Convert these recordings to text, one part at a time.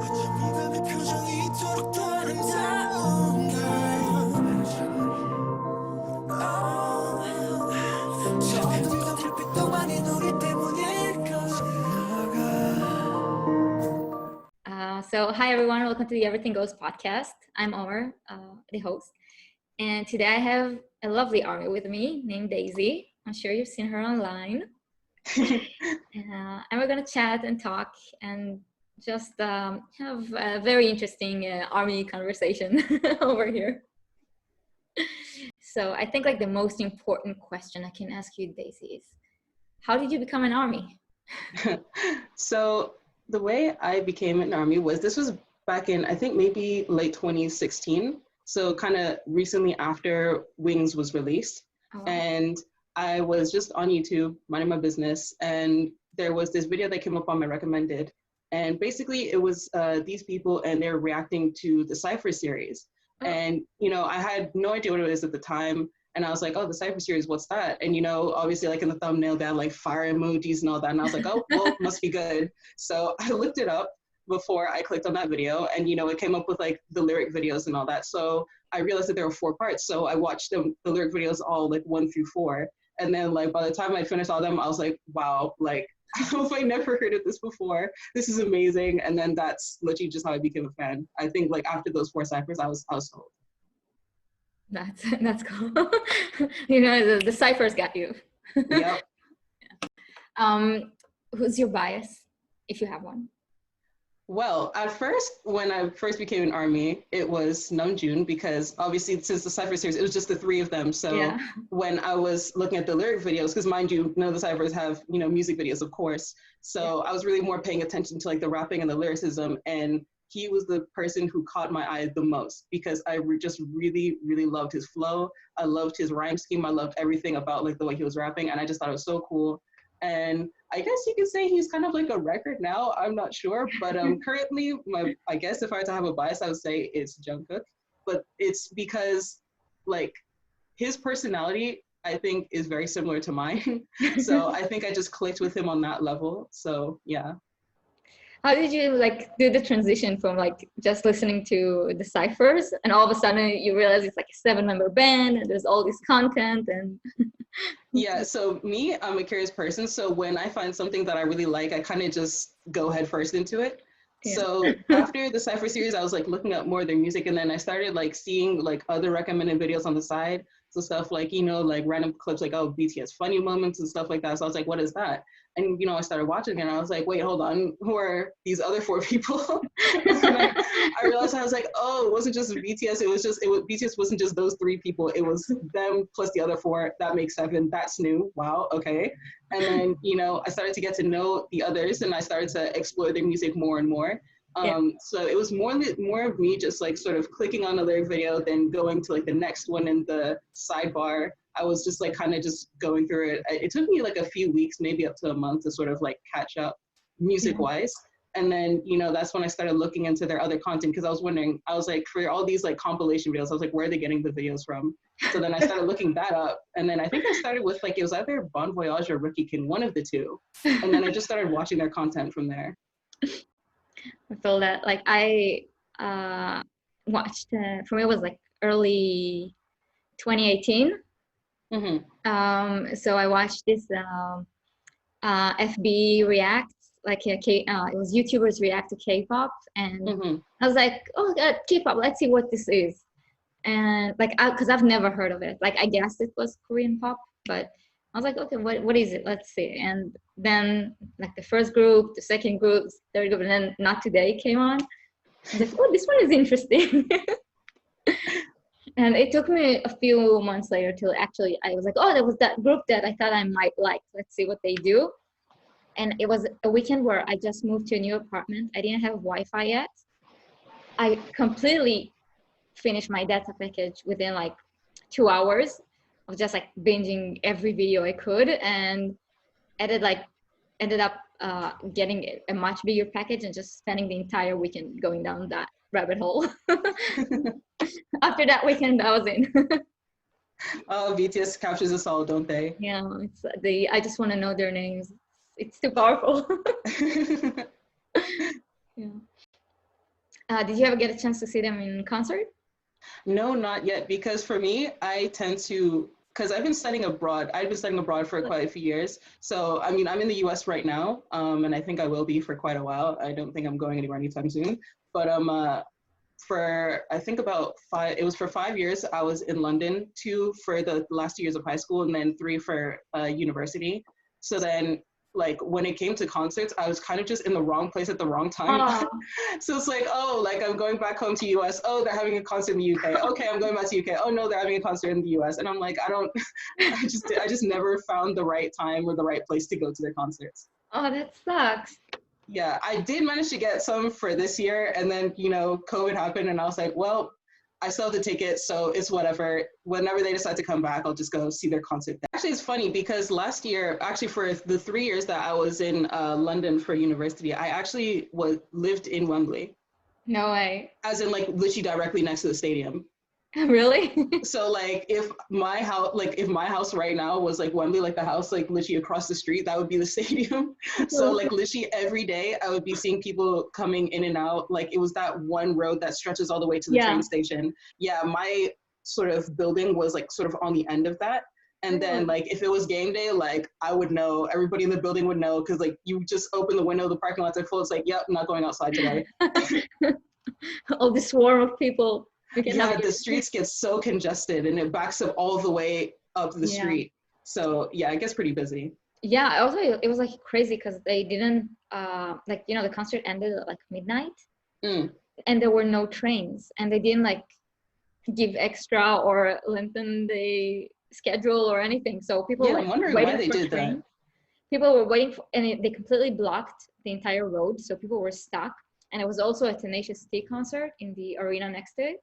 So hi everyone, welcome to the Everythinggoes Podcast. I'm Omar, the host, and today I have a lovely army with me named Daezy. I'm sure you've seen her online. And we're gonna chat and talk and just have a very interesting army conversation over here. So I think like the most important question I can ask you, Daezy, is how did you become an army? So the way I became an army this was back in, I think maybe late 2016. So kind of recently after Wings was released. Oh, wow. And I was just on YouTube minding my business. And there was this video that came up on my recommended. And basically it was these people and they're reacting to the Cypher series. Oh. And, you know, I had no idea what it was at the time. And I was like, oh, the Cypher series, what's that? And, you know, obviously like in the thumbnail, they had like fire emojis and all that. And I was like, oh, well, must be good. So I looked it up before I clicked on that video. And, you know, it came up with like the lyric videos and all that. So I realized that there were 4 parts. So I watched the lyric videos all like 1 through 4. And then like by the time I finished all them, I was like, wow, like, I don't know if I never heard of this before. This is amazing. And then that's literally just how I became a fan. I think like after those 4 ciphers, I was sold. That's cool. You know, the ciphers got you. Yep. Who's your bias, if you have one? Well, at first, when I first became an army, it was Namjoon because obviously since the Cypher series, it was just the 3 of them. So Yeah. when I was looking at the lyric videos, because mind you, none of the Cyphers have, you know, music videos, of course. So I was really more paying attention to like the rapping and the lyricism. And he was the person who caught my eye the most because I just really, really loved his flow. I loved his rhyme scheme. I loved everything about like the way he was rapping. And I just thought it was so cool. And I guess you could say he's kind of like a record now. I'm not sure, but currently, I guess if I were to have a bias, I would say it's Jungkook. But it's because like his personality, I think, is very similar to mine. So I think I just clicked with him on that level. So yeah. How did you like do the transition from like just listening to the ciphers and all of a sudden you realize it's like a 7-member band and there's all this content and Yeah, so me, I'm a curious person. So when I find something that I really like, I kind of just go head first into it. Yeah. So after the Cypher series, I was like looking up more of their music, and then I started like seeing like other recommended videos on the side. So stuff like, you know, like random clips like, oh, BTS funny moments and stuff like that. So I was like, what is that? And, you know, I started watching it and I was like, wait, hold on, who are these other 4 people? I realized I was like, oh, it wasn't just BTS. BTS wasn't just those 3 people. It was them plus the other 4. That makes 7. That's new. Wow. Okay. And then, you know, I started to get to know the others and I started to explore their music more and more. So it was more of me just like sort of clicking on a lyric video, then going to like the next one in the sidebar. I was just like kind of just going through it. It took me like a few weeks, maybe up to a month to sort of like catch up music wise. And then, you know, that's when I started looking into their other content because I was wondering, I was like, for all these like compilation videos, I was like, where are they getting the videos from? So then I started looking that up. And then I think I started with like, it was either Bon Voyage or Rookie King, one of the 2. And then I just started watching their content from there. I feel that like I watched for me it was like early 2018. So I watched this FB reacts like it was YouTubers react to K-pop and I was like, oh God, K-pop, let's see what this is. And like because I've never heard of it, like I guessed it was Korean pop, but I was like, okay, what is it? Let's see. And then like the first group, the second group, third group, and then Not Today came on. I was like, oh, this one is interesting. And it took me a few months later till actually I was like, oh, there was that group that I thought I might like. Let's see what they do. And it was a weekend where I just moved to a new apartment. I didn't have Wi-Fi yet. I completely finished my data package within like 2 hours. I was just like binging every video I could and ended up getting a much bigger package and just spending the entire weekend going down that rabbit hole. After that weekend, I was in. Oh, BTS captures us all, don't they? Yeah, I just want to know their names. It's too powerful. Yeah. Did you ever get a chance to see them in concert? No, not yet. Because for me, I tend to, because I've been studying abroad. I've been studying abroad for quite a few years. So, I mean, I'm in the US right now, and I think I will be for quite a while. I don't think I'm going anywhere anytime soon. But for I think about it was for 5 years I was in London, 2 for the last 2 years of high school, and then 3 for university. So then like when it came to concerts, I was kind of just in the wrong place at the wrong time. Oh, So it's like, oh, like I'm going back home to US. Oh, they're having a concert in the UK. Okay, I'm going back to UK. Oh no, they're having a concert in the US. And I'm like, I don't, I just never found the right time or the right place to go to their concerts. oh, that sucks. Yeah, I did manage to get some for this year, and then COVID happened, and I was like, well, I still have the tickets, so it's whatever. Whenever they decide to come back, I'll just go see their concert. Actually, it's funny because last year, actually for the 3 years that I was in London for university, I actually lived in Wembley, No way. as in like literally directly next to the stadium. Really? So like if my house right now was like Wembley, like the house like literally across the street, that would be the stadium. So like literally every day I would be seeing people coming in and out. Like it was that one road that stretches all the way to the train station. Yeah, my sort of building was like sort of on the end of that. And then like if it was game day, like I would know, everybody in the building would know, because like you just open the window, the parking lots are full. It's like, yep, I'm not going outside today. All this swarm of people. Yeah, the streets get so congested and it backs up all the way up the street. So yeah, it gets pretty busy. Yeah, also it was like crazy because they didn't the concert ended at like midnight, and there were no trains, and they didn't like give extra or lengthen the schedule or anything. So people I'm wondering why they did that. People were waiting for, and they completely blocked the entire road, so people were stuck. And it was also a Tenacious D concert in the arena next to it.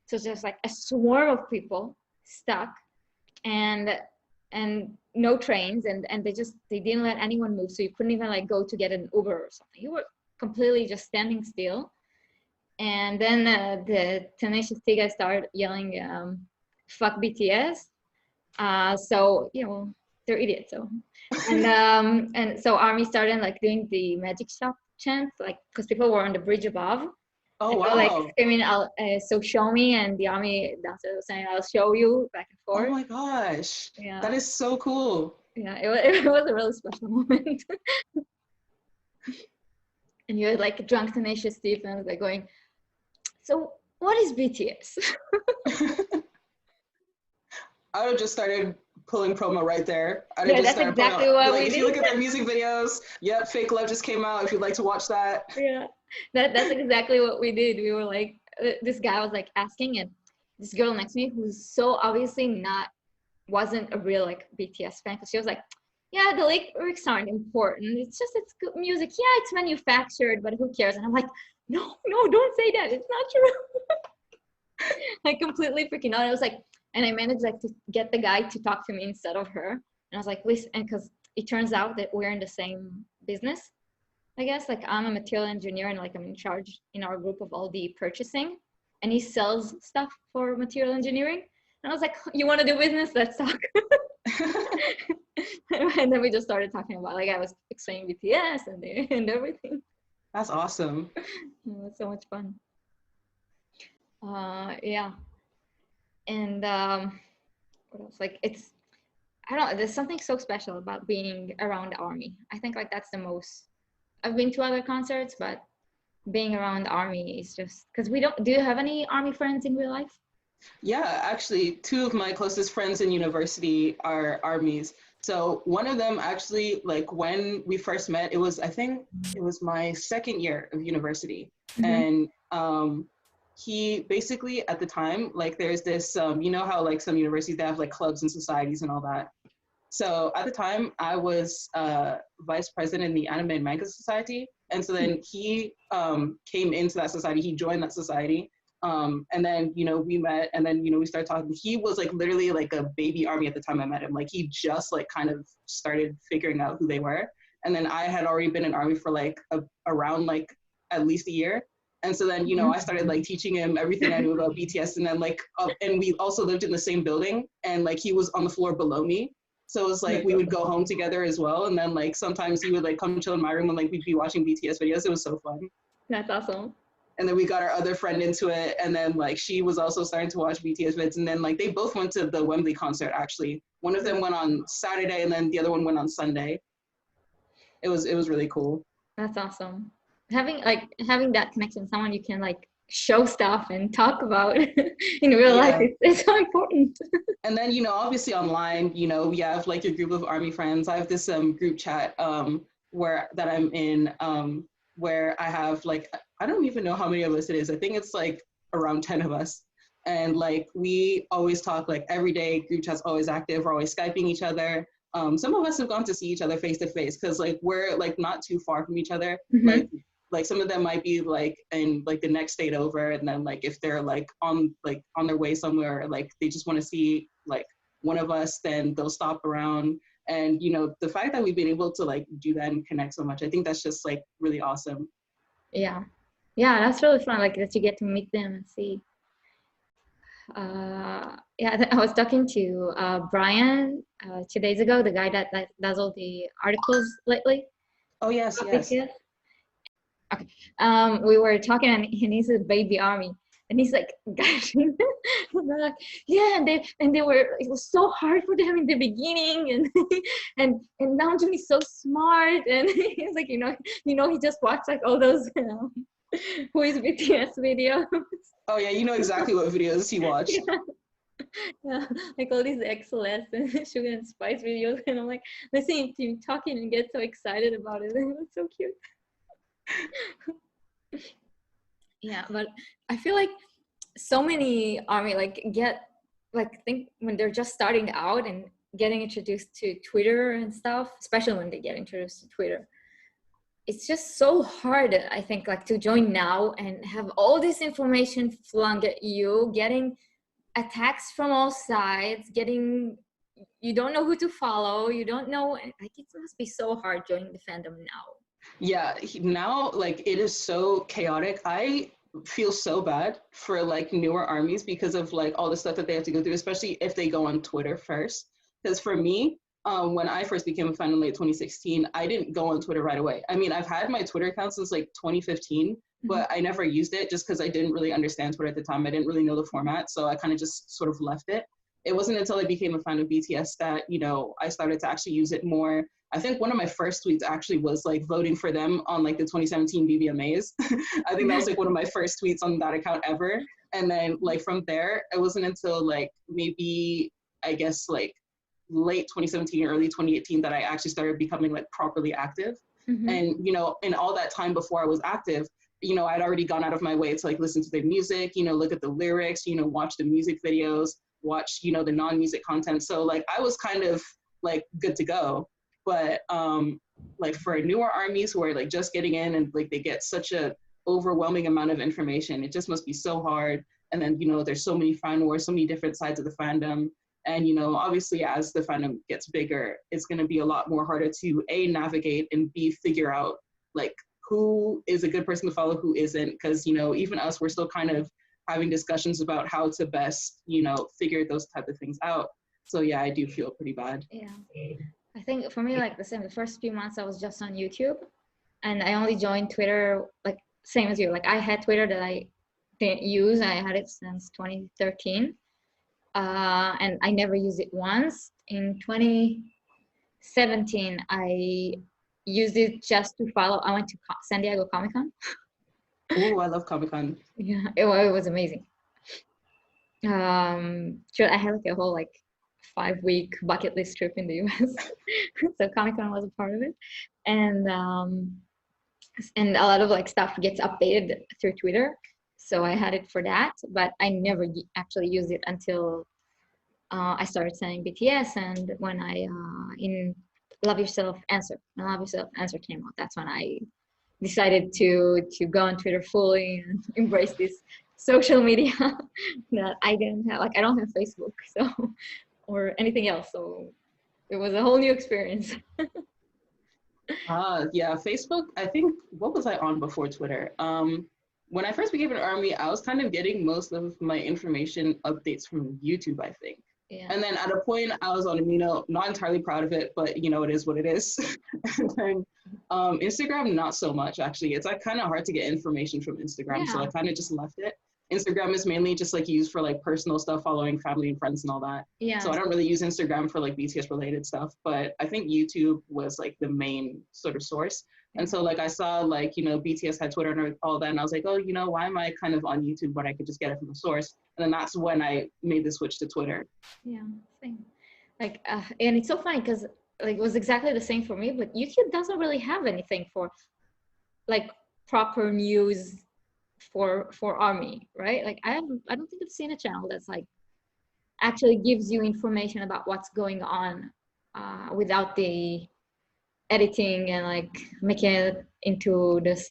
So just like a swarm of people stuck, and no trains, and they didn't let anyone move. So you couldn't even like go to get an Uber or something. You were completely just standing still. And then the Tenacious D guys started yelling, "Fuck BTS!" So they're idiots. So and so ARMY started like doing the magic shop chant, like because people were on the bridge above. Oh wow! Like screaming, "So show me!" And the ARMY dancer was saying, "I'll show you," back and forth. Oh my gosh! Yeah, that is so cool. Yeah, it was a really special moment. And you had like drunk Tenacious D fans like going, "So what is BTS?" I would have just started pulling promo right there. That's exactly what we did. If you look at their music videos, yep, Fake Love just came out. If you'd like to watch that. Yeah, that's exactly what we did. We were like, this guy was like asking, and this girl next to me who's so obviously wasn't a real like BTS fan, because she was like, yeah, the lyrics aren't important. It's good music. Yeah, it's manufactured, but who cares? And I'm like, no, don't say that. It's not true. Like completely freaking out. I was like, and I managed like to get the guy to talk to me instead of her. And I was like, listen, and because it turns out that we're in the same business, I guess. Like I'm a material engineer, and like I'm in charge in our group of all the purchasing, and he sells stuff for material engineering. And I was like, you want to do business? Let's talk. And then we just started talking about, like, I was explaining BTS and everything. That's awesome. It was so much fun. Yeah. And what else? Like I don't know, there's something so special about being around ARMY. I think like that's the most, I've been to other concerts, but being around ARMY is just, because do you have any ARMY friends in real life? Yeah, actually, 2 of my closest friends in university are ARMYs. So one of them actually, like when we first met, I think it was my second year of university. Mm-hmm. And he basically at the time, like there's this, you know how like some universities, they have like clubs and societies and all that. So at the time I was vice president in the Anime and Manga Society. And so then he came into that society, he joined that society. And then, we met, and then, we started talking. He was like literally like a baby ARMY at the time I met him. Like he just like kind of started figuring out who they were. And then I had already been in ARMY for like around like at least a year. And so then, I started like teaching him everything I knew about BTS. And then like, and we also lived in the same building, and like he was on the floor below me. So it was like, we would go home together as well. And then like, sometimes he would like come chill in my room and like, we'd be watching BTS videos. It was so fun. That's awesome. And then we got our other friend into it, and then like she was also starting to watch BTS vids, and then like they both went to the Wembley concert actually. One of them went on Saturday, and then the other one went on Sunday. It was really cool. That's awesome. Having that connection, someone you can like show stuff and talk about in real life, it's so important. And then, you know, obviously online, you know, we have like your group of army friends. I have this group chat that I'm in, where I have like, I don't even know how many of us it is. I think it's like around 10 of us. And like, we always talk like every day. Group chat's always active. We're always Skyping each other. Some of us have gone to see each other face to face because like we're like not too far from each other. Like some of them might be like in like the next state over, and then like if they're like on their way somewhere, like they just want to see like one of us, then they'll stop around. And you know, the fact that we've been able to like do that and connect so much, I think that's just like really awesome. Yeah, that's really fun, like that you get to meet them and see. I was talking to Brian 2 days ago, the guy that does all the articles lately. Oh yes. Okay. We were talking, and he's a baby army, and he's like, gosh, like, yeah, and they were, it was so hard for them in the beginning, and now Jimmy's so smart, and he's like, you know, he just watched like all those who is BTS videos. Oh yeah, you know exactly what videos he watched. Yeah, like all these XLS and Sugar and Spice videos, and I'm like listening to him talking and get so excited about it. It was so cute. Yeah, but I feel like so many army think when they're just starting out and getting introduced to Twitter and stuff, especially when they get introduced to Twitter, it's just so hard, I think, like to join now and have all this information flung at you, getting attacks from all sides, you don't know who to follow, you don't know, like it must be so hard joining the fandom now. Yeah, now like it is so chaotic. I feel so bad for like newer armies because of like all the stuff that they have to go through, especially if they go on Twitter first. Because for me, when I first became a fan in late 2016, I didn't go on Twitter right away. I mean, I've had my Twitter account since like 2015, but I never used it just because I didn't really understand Twitter at the time. I didn't really know the format, so I kind of just sort of left it. It wasn't until I became a fan of BTS that, you know, I started to actually use it more. I think one of my first tweets actually was like voting for them on like the 2017 BBMAs. I think that was like one of my first tweets on that account ever. And then like from there, it wasn't until like maybe, I guess like late 2017 or early 2018 that I actually started becoming like properly active. And, you know, in all that time before I was active, you know, I'd already gone out of my way to like listen to their music, you know, look at the lyrics, you know, watch the music videos, watch, you know, the non-music content. So like I was kind of like good to go. But like for newer armies who are like just getting in and like they get such a overwhelming amount of information, it just must be so hard. And then, you know, there's so many fan wars, so many different sides of the fandom. And, you know, obviously as the fandom gets bigger, it's going to be a lot more harder to A, navigate, and B, figure out like who is a good person to follow, who isn't. Because, you know, even us, we're still kind of having discussions about how to best, you know, figure those type of things out. So yeah, I do feel pretty bad. Yeah. I think for me, like the first few months I was just on YouTube, and I only joined Twitter, like same as you. Like I had Twitter that I didn't use. I had it since 2013. And I never used it once. In 2017, I used it just to follow. I went to San Diego Comic-Con. Oh, I love Comic-Con. Yeah, it was amazing. Sure, I had like a whole like 5-week bucket list trip in the US. So Comic-Con was a part of it. And a lot of like stuff gets updated through Twitter. So I had it for that, but I never actually used it until I started saying BTS. And when I, in Love Yourself Answer, when Love Yourself Answer came out, that's when I decided to go on Twitter fully and embrace this social media that I didn't have. Like I don't have Facebook, so, or anything else. So it was a whole new experience. Yeah, Facebook, I think, what was I on before Twitter? When I first became an army, I was kind of getting most of my information updates from YouTube, I think. Yeah. And then at a point I was on Amino, not entirely proud of it, but you know, it is what it is. And then Instagram, not so much actually. It's like kind of hard to get information from Instagram. So I Yeah. kind of just left it. Instagram is mainly just like used for like personal stuff, following family and friends and all that. So Yeah. I don't really use Instagram for like BTS related stuff, but I think YouTube was like the main sort of source. And so like I saw like, you know, BTS had Twitter and all that. And I was like, oh, you know, why am I kind of on YouTube when I could just get it from the source? And then that's when I made the switch to Twitter. Yeah. Same. Like, and it's so funny because like it was exactly the same for me, but YouTube doesn't really have anything for like proper news for army, right? Like I don't think I've seen a channel that's like actually gives you information about what's going on without the editing and like making it into this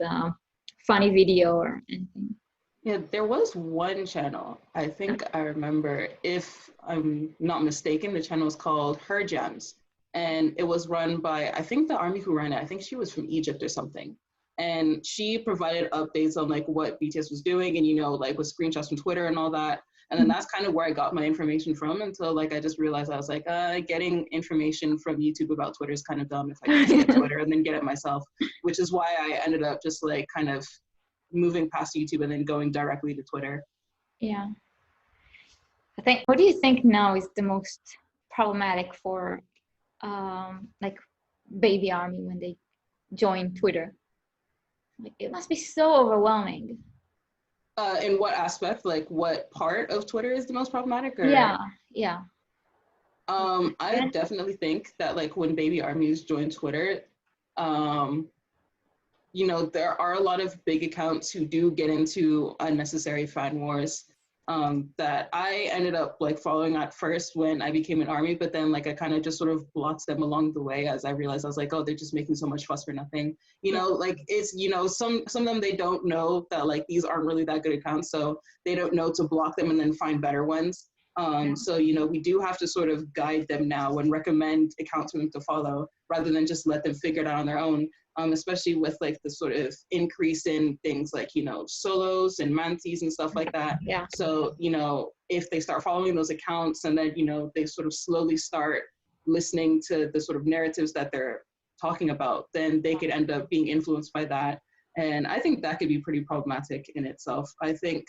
funny video or anything. Yeah, there was one channel. I think I remember, if I'm not mistaken, the channel was called Her Gems. And it was run by, I think the army who ran it, I think she was from Egypt or something. And she provided updates on like what BTS was doing and, you know, like with screenshots from Twitter and all that. And then that's kind of where I got my information from until like I just realized I was like, getting information from YouTube about Twitter is kind of dumb if I can just get Twitter and then get it myself, which is why I ended up just like kind of moving past YouTube and then going directly to Twitter. Yeah. I think, what do you think now is the most problematic for like baby army when they join Twitter? Like, it must be so overwhelming. In what aspect? Like what part of Twitter is the most problematic? Or Yeah. I definitely think that like when baby armies join Twitter, you know, there are a lot of big accounts who do get into unnecessary fan wars that I ended up like following at first when I became an army, but then like I kind of just sort of blocked them along the way as I realized I was like, oh, they're just making so much fuss for nothing. You know, like it's, you know, some of them, they don't know that like these aren't really that good accounts, so they don't know to block them and then find better ones. So, you know, we do have to sort of guide them now and recommend accounts for them to follow rather than just let them figure it out on their own. Especially with like the sort of increase in things like, you know, solos and mantis and stuff like that. Yeah. So, you know, if they start following those accounts and then, you know, they sort of slowly start listening to the sort of narratives that they're talking about, then they could end up being influenced by that. And I think that could be pretty problematic in itself. I think,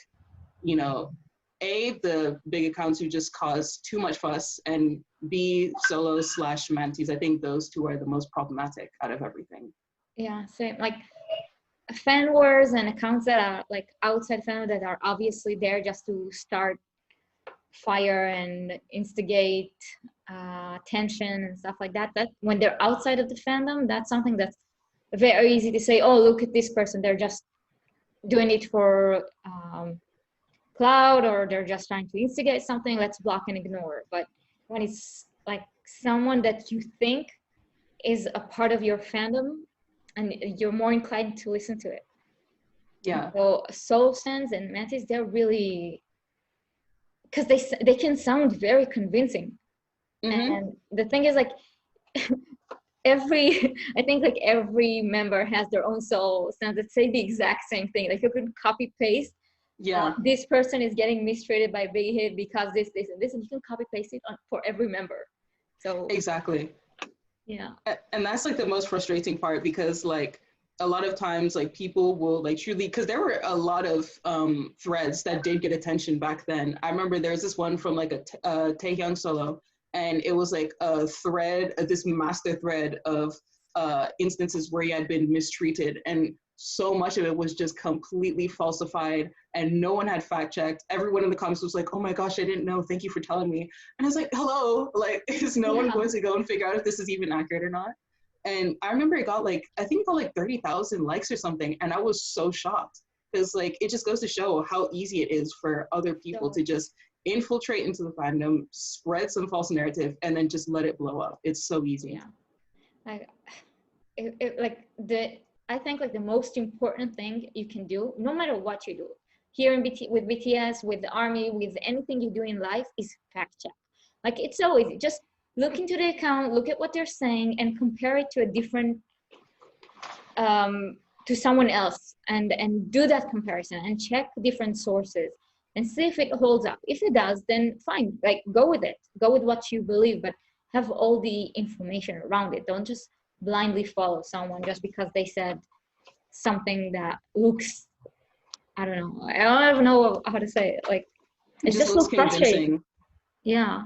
you know, A, the big accounts who just cause too much fuss, and B, solos / mantis. I think those two are the most problematic out of everything. Yeah, same. Like fan wars and accounts that are like outside fandom that are obviously there just to start fire and instigate tension and stuff like that. That when they're outside of the fandom, that's something that's very easy to say, oh, look at this person, they're just doing it for cloud, or they're just trying to instigate something, let's block and ignore. But when it's like someone that you think is a part of your fandom, and you're more inclined to listen to it. Yeah. So soul stands and mantis, they're really, because they can sound very convincing. And the thing is, like, I think like every member has their own soul stands that say the exact same thing. Like you could copy paste. This person is getting mistreated by Big Hit because this, and this, and you can copy paste it for every member. So exactly. Yeah. And that's like the most frustrating part, because like a lot of times like people will like truly, because there were a lot of threads that did get attention back then. I remember there was this one from like a Taehyung solo, and it was like a thread, this master thread of instances where he had been mistreated, and so much of it was just completely falsified and no one had fact checked. Everyone in the comments was like, oh my gosh, I didn't know, thank you for telling me. And I was like, hello, like, is no one going to go and figure out if this is even accurate or not? And I remember it got like, I think it got like 30,000 likes or something, and I was so shocked, because like it just goes to show how easy it is for other people to just infiltrate into the fandom, spread some false narrative, and then just let it blow up. It's so easy. Like I think like the most important thing you can do, no matter what you do, here with BTS, with the army, with anything you do in life, is fact check. Like it's so easy. Just look into the account, look at what they're saying, and compare it to a different, to someone else, and do that comparison and check different sources. and see if it holds up. If it does, then fine, like go with it, go with what you believe, but have all the information around it. Don't just blindly follow someone just because they said something that looks, I don't know, I don't even know how to say it, like It it's just just so looks frustrating. convincing. Yeah.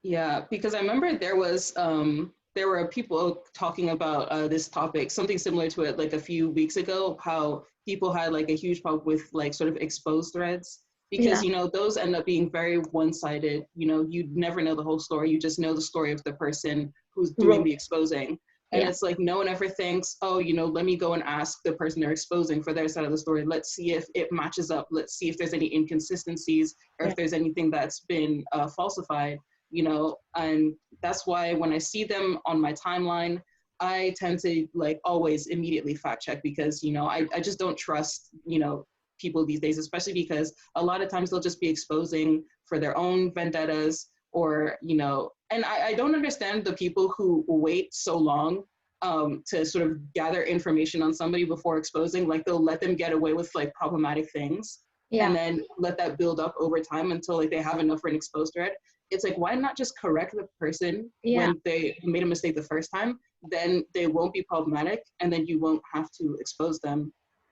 Yeah, because I remember there were people talking about this topic, something similar to it, like a few weeks ago, how people had like a huge problem with like sort of exposed threads because Yeah. you know those end up being very one-sided. You know, you never know the whole story. You just know the story of the person who's doing Wrote. the exposing. And Yeah. it's like no one ever thinks, oh, you know, let me go and ask the person they're exposing for their side of the story. Let's see if it matches up. Let's see if there's any inconsistencies or Yeah. if there's anything that's been falsified, you know. And that's why when I see them on my timeline, I tend to like always immediately fact check because, you know, I just don't trust, you know, people these days, especially because a lot of times they'll just be exposing for their own vendettas or, you know, and I don't understand the people who wait so long to sort of gather information on somebody before exposing. Like they'll let them get away with like problematic things and Yeah. then let that build up over time until like they have enough for an exposed thread. It's like, why not just correct the person Yeah. when they made a mistake the first time? Then they won't be problematic and then you won't have to expose them.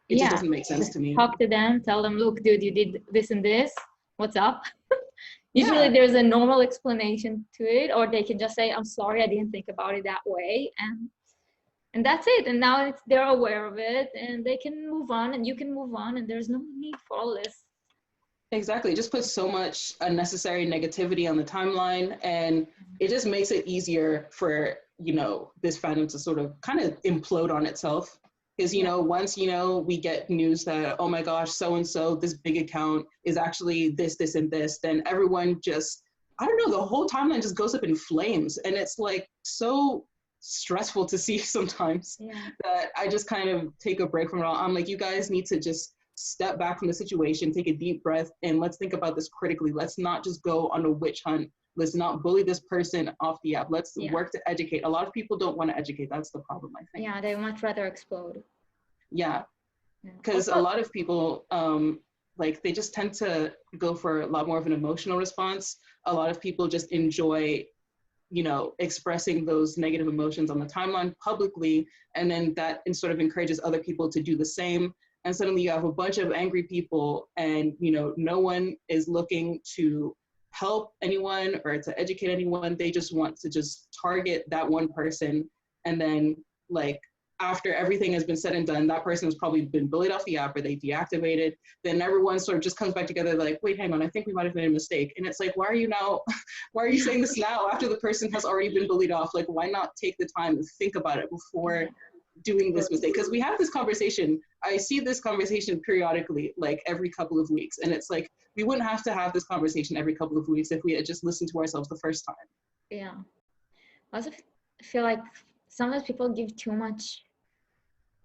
It just Yeah. doesn't make sense Just to me. talk to them, tell them, look, dude, you did this and this. What's up? Usually Yeah, there's a normal explanation to it, or they can just say, I'm sorry, I didn't think about it that way. And that's it. And now they're aware of it and they can move on and you can move on and there's no need for all this. exactly. It just puts so much unnecessary negativity on the timeline and it just makes it easier for, you know, this fandom to sort of kind of implode on itself. Because, you know, once, you know, we get news that, oh my gosh, so-and-so, this big account is actually this, and this, then everyone just, I don't know, the whole timeline just goes up in flames. And it's like so stressful to see sometimes that I just kind of take a break from it all. I'm like, you guys need to just step back from the situation, take a deep breath, and let's think about this critically. Let's not just go on a witch hunt. Let's not bully this person off the app. Let's work to educate. A lot of people don't want to educate. That's the problem, I think. Yeah, they much rather explode. Yeah, because a lot of people, like they just tend to go for a lot more of an emotional response. A lot of people just enjoy, you know, expressing those negative emotions on the timeline publicly, and then that sort of encourages other people to do the same. And suddenly you have a bunch of angry people and, you know, no one is looking to help anyone or to educate anyone. They just want to just target that one person. And then like after everything has been said and done, that person has probably been bullied off the app or they deactivated. Then everyone sort of just comes back together like, wait, hang on, I think we might have made a mistake. And it's like, why are you saying this now after the person has already been bullied off? Like, why not take the time to think about it before doing this mistake? Because we have this conversation. I see this conversation periodically, like every couple of weeks. And it's like, we wouldn't have to have this conversation every couple of weeks if we had just listened to ourselves the first time. Yeah. I also feel like sometimes people give too much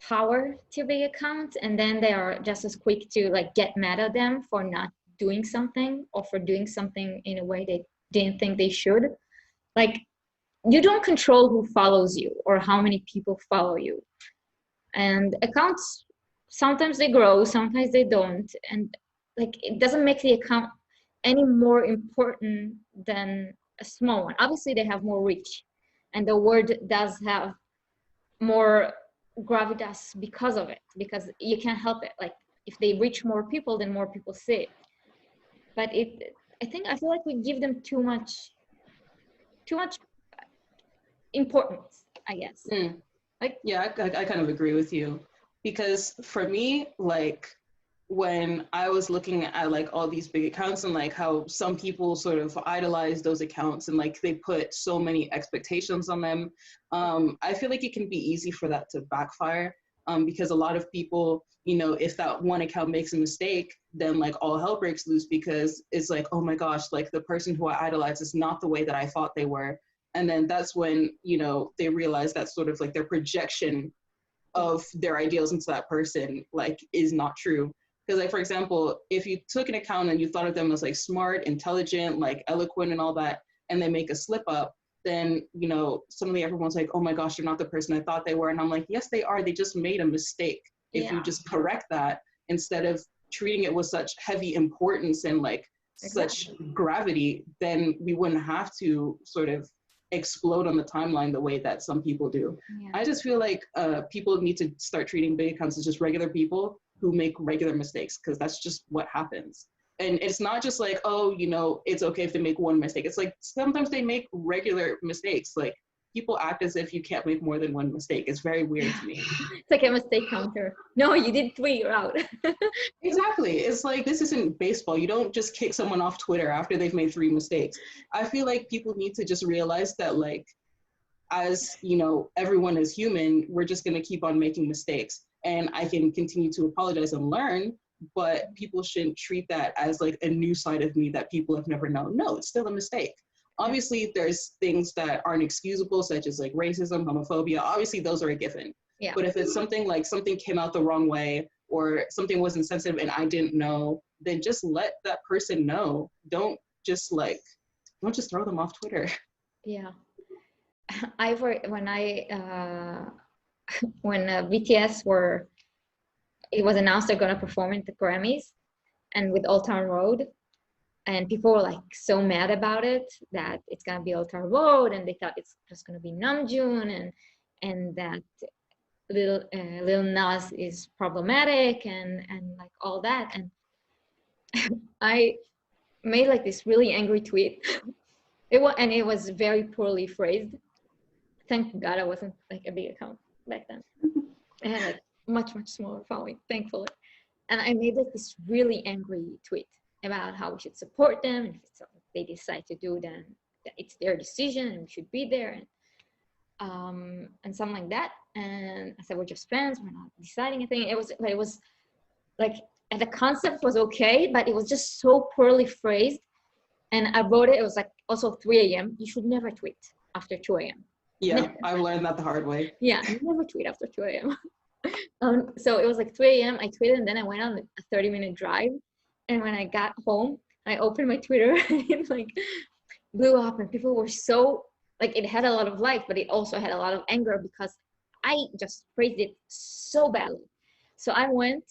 power to big accounts and then they are just as quick to like get mad at them for not doing something or for doing something in a way they didn't think they should. Like, you don't control who follows you or how many people follow you. And accounts, sometimes they grow, sometimes they don't. And like, it doesn't make the account any more important than a small one. Obviously, they have more reach and the word does have more gravitas because of it, because you can't help it. Like, if they reach more people, then more people see it. But I feel like we give them too much importance, I guess. Like, yeah, I kind of agree with you because for me, like when I was looking at like all these big accounts and like how some people sort of idolize those accounts and like they put so many expectations on them, I feel like it can be easy for that to backfire because a lot of people, you know, if that one account makes a mistake, then like all hell breaks loose because it's like, oh my gosh, like the person who I idolize is not the way that I thought they were. And then that's when, you know, they realize that sort of like their projection of their ideals into that person like is not true. Because like, for example, if you took an account and you thought of them as like smart, intelligent, like eloquent and all that, and they make a slip up, then, you know, suddenly everyone's like, oh my gosh, they're not the person I thought they were. And I'm like, yes, they are. They just made a mistake. If you just correct that instead of treating it with such heavy importance and like such gravity, then we wouldn't have to sort of explode on the timeline the way that some people do. Yeah. I just feel like people need to start treating big accounts as just regular people who make regular mistakes, because that's just what happens. And it's not just like, oh, you know, it's okay if they make one mistake. It's like sometimes they make regular mistakes. Like people act as if you can't make more than one mistake. It's very weird to me. It's like a mistake counter. No, you did 3, you're out. Exactly. It's like, this isn't baseball. You don't just kick someone off Twitter after they've made 3 mistakes. I feel like people need to just realize that, like, as you know, everyone is human, we're just going to keep on making mistakes. And I can continue to apologize and learn, but people shouldn't treat that as like a new side of me that people have never known. No, it's still a mistake. Obviously, there's things that aren't excusable, such as like racism, homophobia. Obviously, those are a given. Yeah. But if it's something like something came out the wrong way or something was insensitive and I didn't know, then just let that person know. Don't just throw them off Twitter. Yeah. When BTS it was announced they're going to perform at the Grammys and with Old Town Road, and people were like so mad about it, that it's going to be Old Town Road, and they thought it's just going to be Namjoon, and that Lil Nas is problematic and like all that. And I made like this really angry tweet. It was very poorly phrased. Thank God I wasn't like a big account back then. I had like much smaller following, thankfully. And I made like this really angry tweet about how we should support them, and if it's something they decide to do, then it's their decision and we should be there, and something like that. And I said, we're just friends, we're not deciding anything. It was like, and the concept was okay, but it was just so poorly phrased. And I wrote it was like also 3 a.m. You should never tweet after 2 a.m. Yeah, I've learned that the hard way. Yeah, never tweet after 2 a.m. So it was like 3 a.m. I tweeted, and then I went on a 30-minute drive. And when I got home, I opened my Twitter, and it like blew up, and people were so like, it had a lot of likes, but it also had a lot of anger because I just phrased it so badly. So I went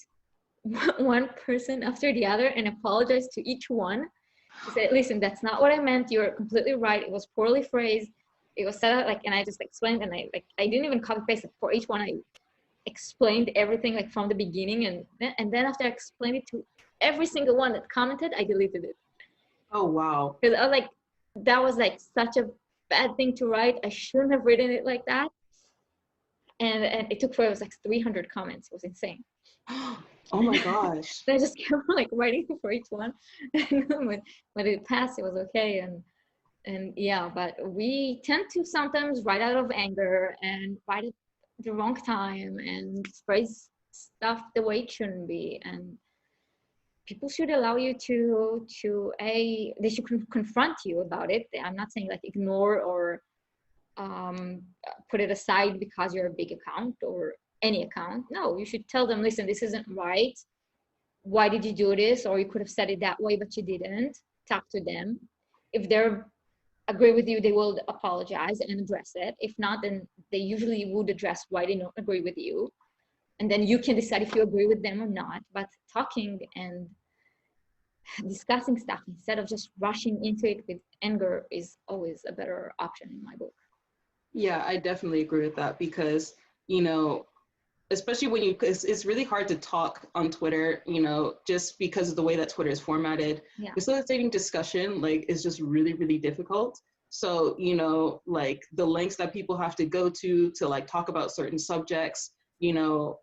one person after the other and apologized to each one. I said, listen, that's not what I meant. You're completely right. It was poorly phrased. It was set up like, and I just explained, and I didn't even copy paste it. For each one, I explained everything like from the beginning, and then after I explained it to every single one that commented, I deleted it. Oh wow! Because I was like, that was like such a bad thing to write. I shouldn't have written it like that. And it took forever. It was like 300 comments. It was insane. Oh my gosh! I just kept like writing for each one. When it passed, it was okay. And yeah, but we tend to sometimes write out of anger and write at the wrong time and phrase stuff the way it shouldn't be. And people should allow you they should confront you about it. I'm not saying like ignore or put it aside because you're a big account or any account. No, you should tell them, listen, this isn't right. Why did you do this? Or you could have said it that way, but you didn't. Talk to them. If they're agree with you, they will apologize and address it. If not, then they usually would address why they don't agree with you. And then you can decide if you agree with them or not. But talking and discussing stuff instead of just rushing into it with anger is always a better option in my book. Yeah, I definitely agree with that because, you know, especially when it's really hard to talk on Twitter, you know, just because of the way that Twitter is formatted. Yeah. Facilitating discussion, like, is just really, really difficult. So, you know, like the lengths that people have to go to like talk about certain subjects, you know,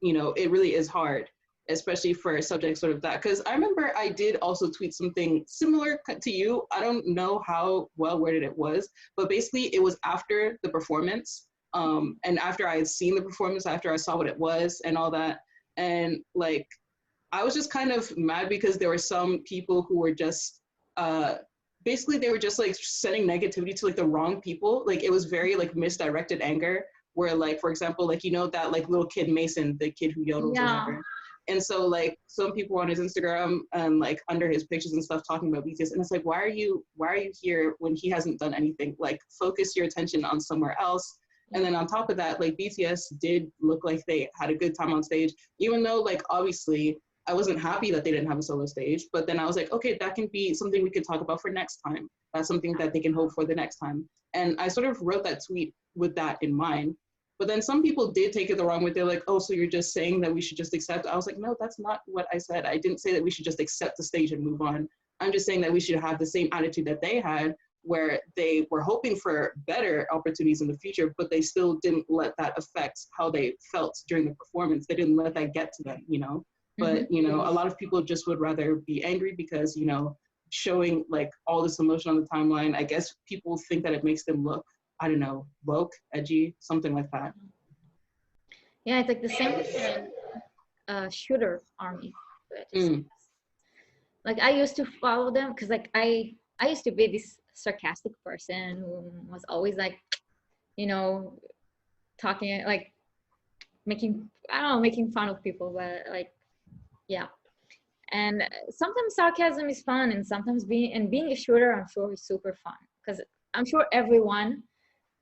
it really is hard, especially for subjects sort of that. Because I remember I did also tweet something similar to you. I don't know how well worded it was, but basically it was after the performance. And after I had seen the performance, after I saw what it was and all that, and like, I was just kind of mad because there were some people who were just, basically they were just like sending negativity to like the wrong people. Like it was very like misdirected anger where like, for example, like, you know, that like little kid Mason, the kid who yodels or whatever. And so like some people on his Instagram and like under his pictures and stuff talking about BTS, and it's like, why are you here when he hasn't done anything? Like focus your attention on somewhere else. And then on top of that, like BTS did look like they had a good time on stage, even though like obviously I wasn't happy that they didn't have a solo stage, but then I was like, okay, that can be something we could talk about for next time. That's something that they can hope for the next time. And I sort of wrote that tweet with that in mind. But then some people did take it the wrong way. They're like, oh, so you're just saying that we should just accept. I was like, no, that's not what I said. I didn't say that we should just accept the stage and move on. I'm just saying that we should have the same attitude that they had, where they were hoping for better opportunities in the future, but they still didn't let that affect how they felt during the performance. They didn't let that get to them, you know? But, you know, a lot of people just would rather be angry because, you know, showing like all this emotion on the timeline, I guess people think that it makes them look, I don't know, woke, edgy, something like that. Yeah, it's like the same with shooter army. Like I used to follow them because like I used to be this sarcastic person who was always like, you know, talking like making, I don't know, making fun of people, but like, yeah. And sometimes sarcasm is fun, and sometimes being a shooter, I'm sure, is super fun, because I'm sure everyone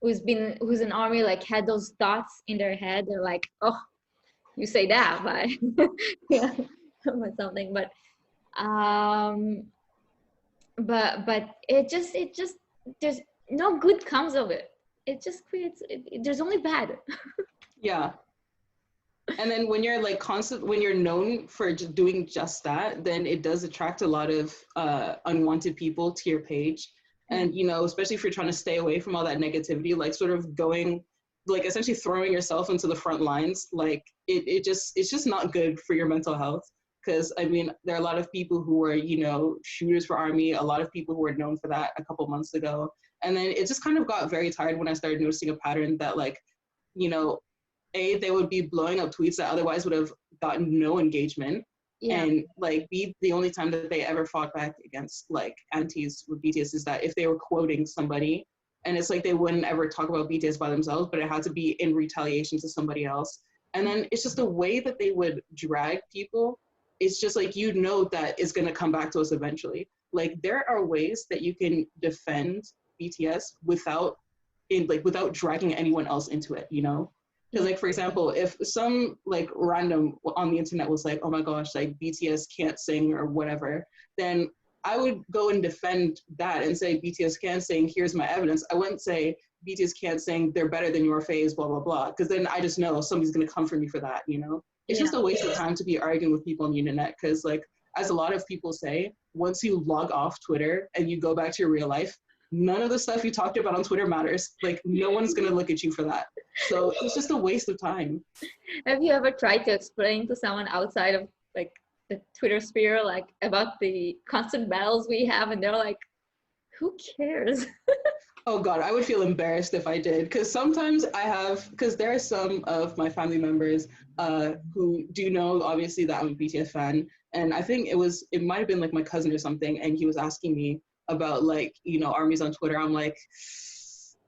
who's an army like had those thoughts in their head. They're like, oh, you say that, but yeah, or something. But it just there's no good comes of it. It just creates there's only bad. Yeah. And then when you're like when you're known for doing just that, then it does attract a lot of unwanted people to your page. And, you know, especially if you're trying to stay away from all that negativity, like sort of going, like essentially throwing yourself into the front lines, like it's just not good for your mental health. Because, I mean, there are a lot of people who were, you know, shooters for Army, a lot of people who were known for that a couple months ago. And then it just kind of got very tired when I started noticing a pattern that, like, you know, they would be blowing up tweets that otherwise would have gotten no engagement. Yeah. And like the only time that they ever fought back against like antis with BTS is that if they were quoting somebody, and it's like they wouldn't ever talk about BTS by themselves, but it had to be in retaliation to somebody else. And then it's just the way that they would drag people. It's just like, you know, that it's going to come back to us eventually. Like there are ways that you can defend BTS without dragging anyone else into it, you know? Because like, for example, if some like random on the internet was like, oh my gosh, like BTS can't sing or whatever, then I would go and defend that and say BTS can sing, here's my evidence. I wouldn't say BTS can't sing, they're better than your phase, blah, blah, blah. Because then I just know somebody's going to come for me for that, you know? It's just a waste of time to be arguing with people on the internet, because like, as a lot of people say, once you log off Twitter and you go back to your real life, none of the stuff you talked about on Twitter matters. Like, no one's going to look at you for that. So it's just a waste of time. Have you ever tried to explain to someone outside of like the Twitter sphere, like about the constant battles we have, and they're like, who cares? Oh God, I would feel embarrassed if I did. Because sometimes because there are some of my family members who do know, obviously, that I'm a BTS fan. And I think it might have been like my cousin or something. And he was asking me about like, you know, armies on Twitter. I'm like,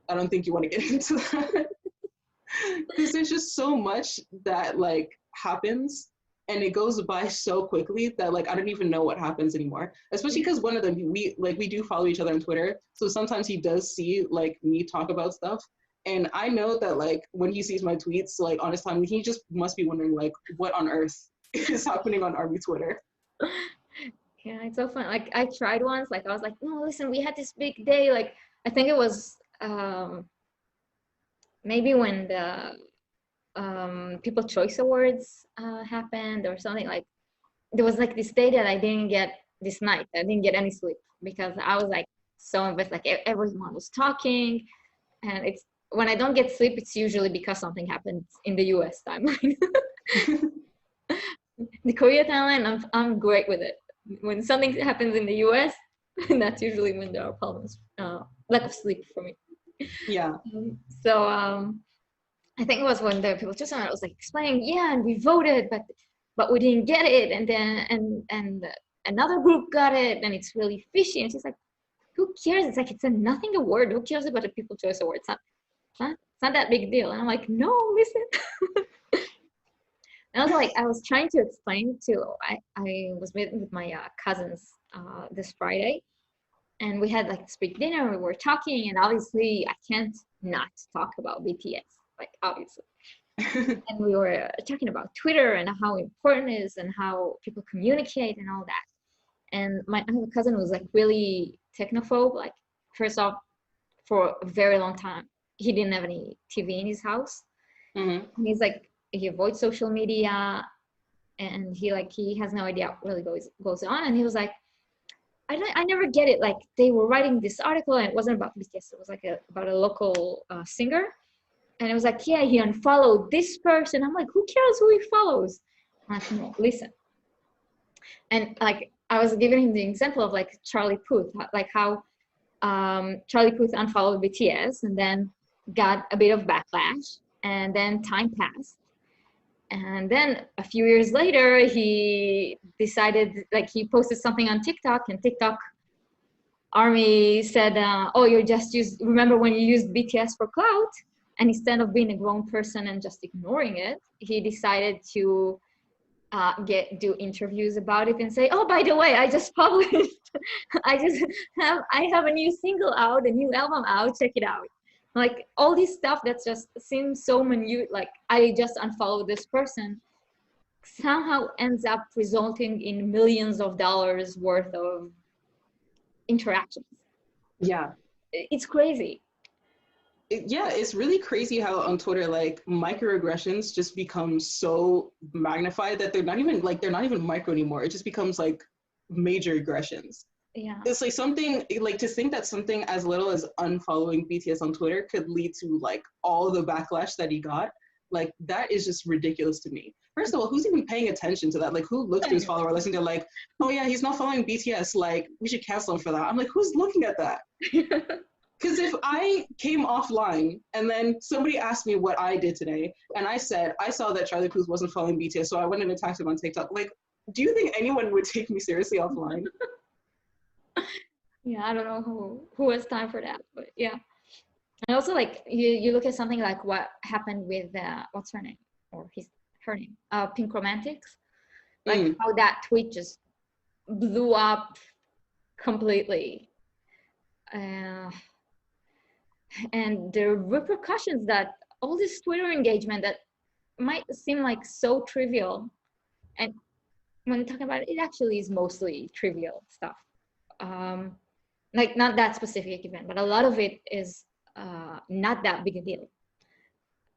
I don't think you want to get into that. Because there's just so much that like happens, and it goes by so quickly that like I don't even know what happens anymore. Especially because one of them, we do follow each other on Twitter, so sometimes he does see like me talk about stuff, and I know that like when he sees my tweets like on his time, he just must be wondering like what on earth is happening on Army Twitter. Yeah, it's so fun. Like I tried once, like I was like, no, listen, we had this big day. Like I think it was maybe when the People Choice Awards happened or something. Like there was like this day that I didn't get this night. I didn't get any sleep because I was like so invested. Like everyone was talking, and it's when I don't get sleep, it's usually because something happened in the US timeline. The Korea timeline, I'm great with it. When something happens in the US, that's usually when there are problems. Lack of sleep for me. Yeah. So I think it was when the People Choose One was like explaining, yeah, and we voted, but we didn't get it, and then and another group got it, and it's really fishy. And she's like, who cares? It's like it's a nothing award. Who cares about the People Choice Award? It's not that big deal. And I'm like, no, listen. And also, like, I was trying to explain I was meeting with my cousins this Friday, and we had like this big dinner. We were talking, and obviously, I can't not talk about BTS, like obviously. And we were talking about Twitter and how important it is and how people communicate and all that. And I have a cousin who was like really technophobe. Like, first off, for a very long time, he didn't have any TV in his house. Mm-hmm. And he's like, he avoids social media, and he has no idea what really goes on. And he was like, I never get it. Like, they were writing this article, and it wasn't about BTS. It was like about a local singer. And it was like, yeah, he unfollowed this person. I'm like, who cares who he follows? I'm like, no, listen. And like, I was giving him the example of like Charlie Puth, like how Charlie Puth unfollowed BTS and then got a bit of backlash, and then time passed. And then a few years later, he decided, like, he posted something on TikTok, and TikTok army said, oh, remember when you used BTS for clout? And instead of being a grown person and just ignoring it, he decided to do interviews about it and say, oh, by the way, I just published, I have a new single out, a new album out, check it out. Like, all this stuff that just seems so minute, like, I just unfollowed this person, somehow ends up resulting in millions of dollars worth of interactions. Yeah. It's crazy. It's really crazy how on Twitter, like, microaggressions just become so magnified that they're not even micro anymore. It just becomes like major aggressions. Yeah. It's like something, like, to think that something as little as unfollowing BTS on Twitter could lead to like all the backlash that he got. Like, that is just ridiculous to me. First of all, who's even paying attention to that? Like, who looks to his follower list and they're like, oh yeah, he's not following BTS, like, we should cancel him for that. I'm like, who's looking at that? Because if I came offline and then somebody asked me what I did today, and I said, I saw that Charlie Puth wasn't following BTS, so I went and attacked him on TikTok. Like, do you think anyone would take me seriously offline? Yeah, I don't know who has time for that, but yeah. And also, like, you look at something like what happened with what's her name, or her name, Pink Romantics, like how that tweet just blew up completely, and the repercussions that all this Twitter engagement that might seem like so trivial, and when you talk about it, it actually is mostly trivial stuff. Like, not that specific event, but a lot of it is not that big a deal.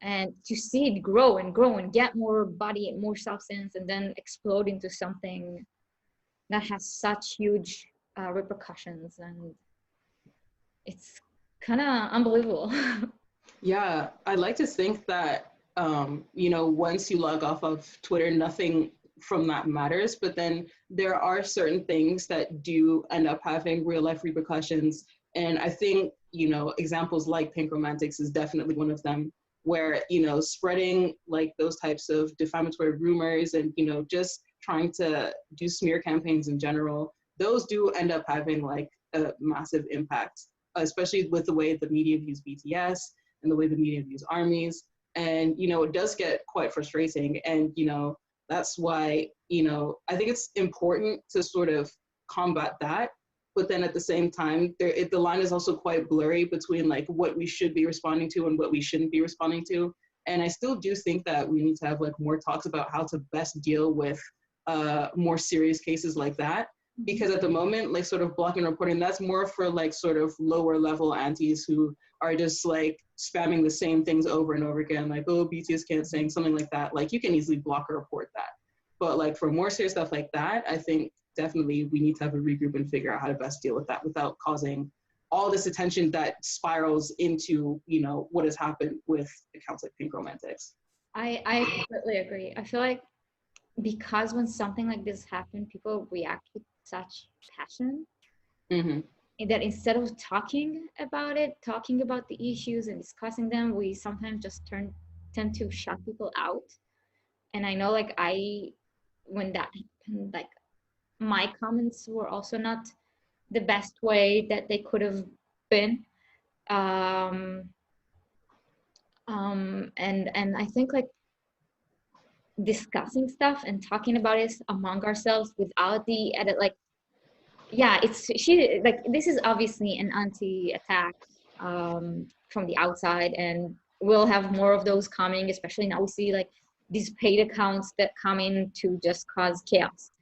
And to see it grow and grow and get more body and more substance and then explode into something that has such huge repercussions, and it's kind of unbelievable. Yeah, I like to think that, once you log off of Twitter, nothing from that matters, but then there are certain things that do end up having real life repercussions. And I think, examples like Pink Romantics is definitely one of them, where, spreading like those types of defamatory rumors and, just trying to do smear campaigns in general, those do end up having like a massive impact, especially with the way the media views BTS and the way the media views armies. And, it does get quite frustrating. And, that's why, I think it's important to sort of combat that. But then at the same time, the line is also quite blurry between like what we should be responding to and what we shouldn't be responding to. And I still do think that we need to have like more talks about how to best deal with more serious cases like that. Because at the moment, like, sort of blocking reporting, that's more for like sort of lower level antis who are just like spamming the same things over and over again, like, oh, BTS can't sing, something like that. Like, you can easily block or report that. But like for more serious stuff like that, I think definitely we need to have a regroup and figure out how to best deal with that without causing all this attention that spirals into, what has happened with accounts like Pink Romantics. I completely agree. I feel like because when something like this happens, people react with such passion, that instead of talking about the issues and discussing them, we sometimes just tend to shut people out. And I know, like, when that happened, like, my comments were also not the best way that they could have been. And I think, like, discussing stuff and talking about it among ourselves without the edit, like, yeah, this is obviously an anti-attack from the outside, and we'll have more of those coming, especially now we see like these paid accounts that come in to just cause chaos.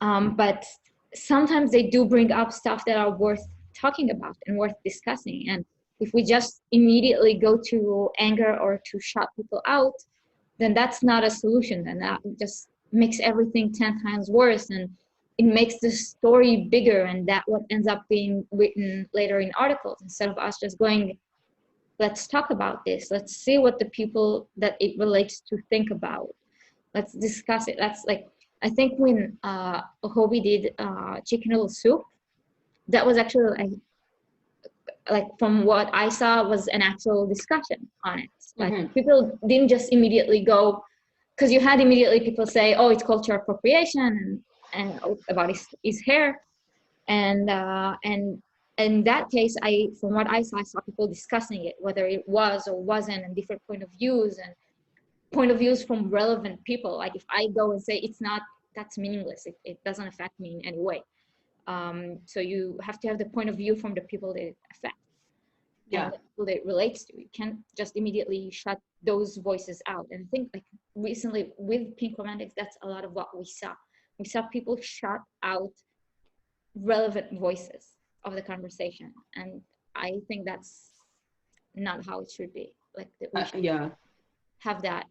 But sometimes they do bring up stuff that are worth talking about and worth discussing. And if we just immediately go to anger or to shut people out, then that's not a solution. And that just makes everything 10 times worse. And it makes the story bigger. And that what ends up being written later in articles, instead of us just going, let's talk about this. Let's see what the people that it relates to think about. Let's discuss it. That's like, I think when Hobie did chicken noodle soup, that was actually like from what I saw was an actual discussion on it. Like people didn't just immediately go, because you had immediately people say, oh, it's cultural appropriation and about his hair. And in that case, from what I saw people discussing it, whether it was or wasn't, and different point of views from relevant people. Like if I go and say it's not, that's meaningless. It doesn't affect me in any way. So you have to have the point of view from the people that it affects. Yeah. And the people that it relates to. You can't just immediately shut those voices out. And I think like recently with Pink Romantics, that's a lot of what we saw. We saw people shut out relevant voices of the conversation. And I think that's not how it should be. Like that we should have that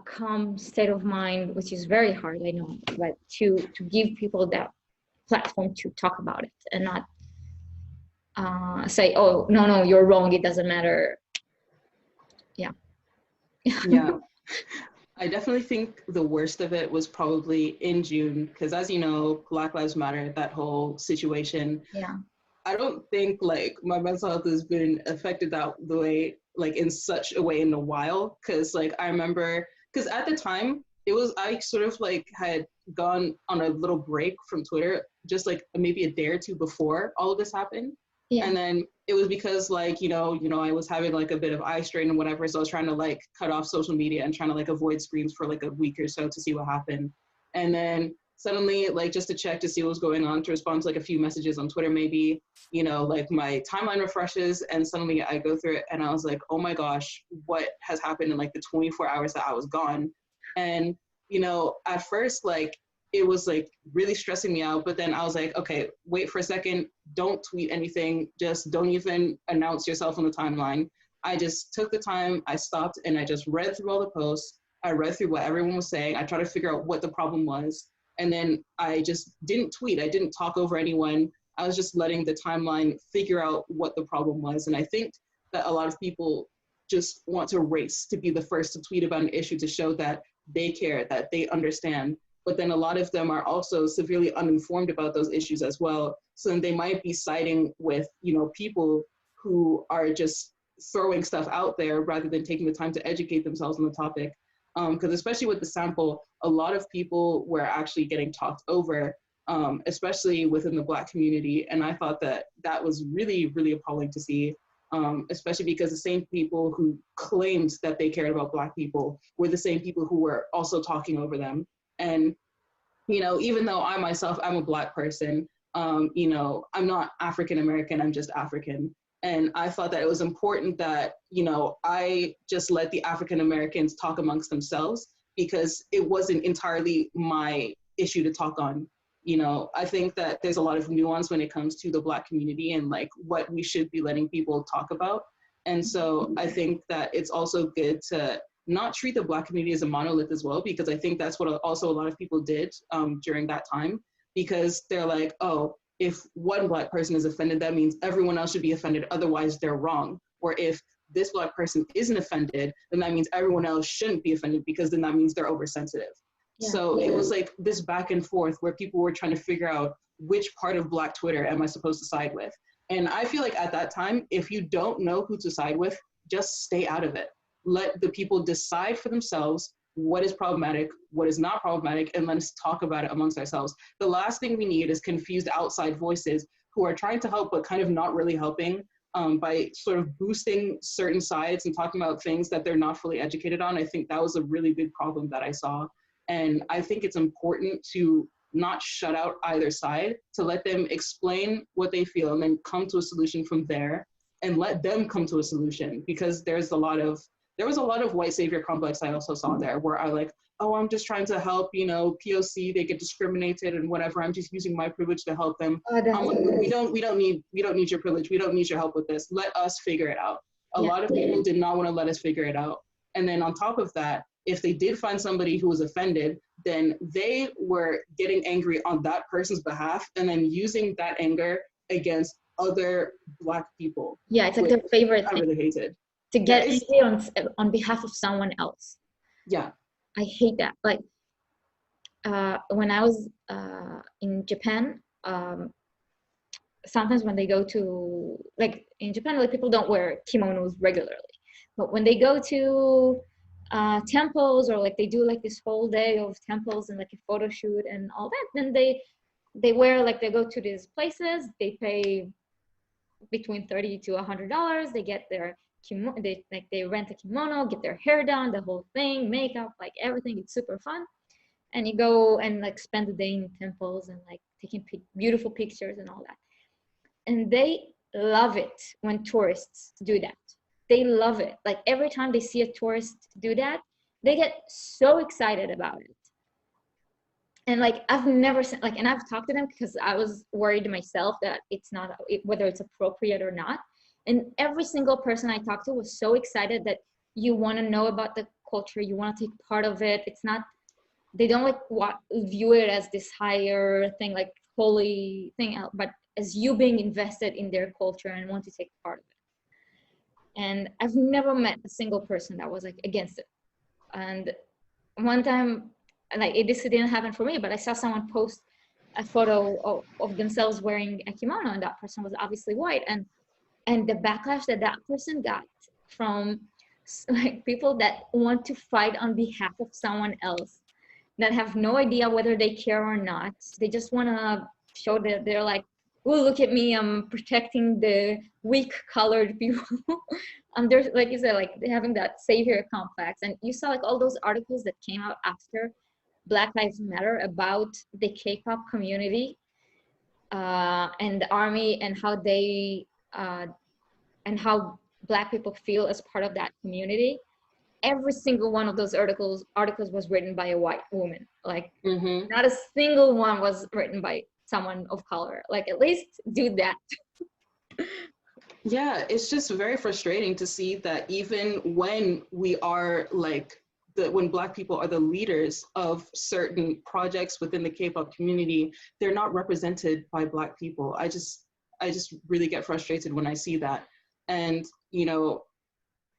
calm state of mind, which is very hard, I know, but to give people that platform to talk about it and not say, oh, no, you're wrong, it doesn't matter. Yeah. I definitely think the worst of it was probably in June, because as you know, Black Lives Matter, that whole situation. Yeah. I don't think like my mental health has been affected that the way, like in such a way in a while. Cause like I remember, cause at the time I sort of like had gone on a little break from Twitter, just like maybe a day or two before all of this happened. Yeah. And then it was because like, you know, I was having like a bit of eye strain and whatever. So I was trying to like cut off social media and trying to like avoid screens for like a week or so to see what happened. And then suddenly, like just to check to see what was going on, to respond to like a few messages on Twitter, maybe, you know, like my timeline refreshes and suddenly I go through it and I was like, oh my gosh, what has happened in like the 24 hours that I was gone? And, you know, at first, like, it was like really stressing me out, but then I was like, okay, wait for a second, don't tweet anything, just don't even announce yourself on the timeline. I just took the time, I stopped and I just read through all the posts. I read through what everyone was saying. I tried to figure out what the problem was. And then I just didn't tweet. I didn't talk over anyone. I was just letting the timeline figure out what the problem was. And I think that a lot of people just want to race to be the first to tweet about an issue to show that they care, that they understand. But then a lot of them are also severely uninformed about those issues as well. So then they might be siding with, you know, people who are just throwing stuff out there rather than taking the time to educate themselves on the topic. Because especially with the sample, a lot of people were actually getting talked over, especially within the Black community. And I thought that that was really, really appalling to see, especially because the same people who claimed that they cared about Black people were the same people who were also talking over them. And, you know, even though I myself, I'm a Black person, you know, I'm not African American, I'm just African. And I thought that it was important that, you know, I just let the African Americans talk amongst themselves because it wasn't entirely my issue to talk on. You know, I think that there's a lot of nuance when it comes to the Black community and like what we should be letting people talk about. And so I think that it's also good to not treat the Black community as a monolith as well, because I think that's what also a lot of people did during that time, because they're like, oh, if one Black person is offended, that means everyone else should be offended, otherwise they're wrong. Or if this Black person isn't offended, then that means everyone else shouldn't be offended, because then that means they're oversensitive. Yeah. So it was like this back and forth where people were trying to figure out which part of Black Twitter am I supposed to side with. And I feel like at that time, if you don't know who to side with, just stay out of it. Let the people decide for themselves what is problematic, what is not problematic, and let us talk about it amongst ourselves. The last thing we need is confused outside voices who are trying to help but kind of not really helping by sort of boosting certain sides and talking about things that they're not fully educated on. I think that was a really big problem that I saw. And I think it's important to not shut out either side, to let them explain what they feel and then come to a solution from there. and let them come to a solution, because there was a lot of white savior complex I also saw there, where I like, oh, I'm just trying to help, POC, they get discriminated and whatever. I'm just using my privilege to help them. We don't need your privilege. We don't need your help with this. Let us figure it out. A lot of people did not want to let us figure it out. And then on top of that, if they did find somebody who was offended, then they were getting angry on that person's behalf and then using that anger against other Black people. Yeah, it's like their favorite thing. I really hated. To get angry on behalf of someone else. Yeah. I hate that. Like, when I was in Japan, sometimes when they go to, like in Japan, like people don't wear kimonos regularly. But when they go to temples, or like they do like this whole day of temples and like a photo shoot and all that, then they wear, like they go to these places, they pay between $30 to $100, they get their kimono, they rent a kimono, get their hair done, the whole thing, makeup, like everything. It's super fun. And you go and like spend the day in temples and like taking beautiful pictures and all that. And they love it when tourists do that. They love it. Like every time they see a tourist do that, they get so excited about it. And like I've never seen, like, and I've talked to them because I was worried myself that it's not, whether it's appropriate or not. And every single person I talked to was so excited that you want to know about the culture, you want to take part of it. It's not, they don't like view it as this higher thing, like holy thing, but as you being invested in their culture and want to take part of it. And I've never met a single person that was like against it. And one time, like this didn't happen for me, but I saw someone post a photo of themselves wearing a kimono, and that person was obviously white. And the backlash that person got from like people that want to fight on behalf of someone else, that have no idea whether they care or not. They just want to show that they're like, oh, look at me, I'm protecting the weak colored people. There's, like you said, like having that savior complex. And you saw like all those articles that came out after Black Lives Matter about the K-pop community and the army, and how they and how Black people feel as part of that community. Every single one of those articles was written by a white woman. Like not a single one was written by someone of color. Like at least do that. Yeah, it's just very frustrating to see that even when we are like when Black people are the leaders of certain projects within the K-pop community, they're not represented by Black people. I just really get frustrated when I see that. And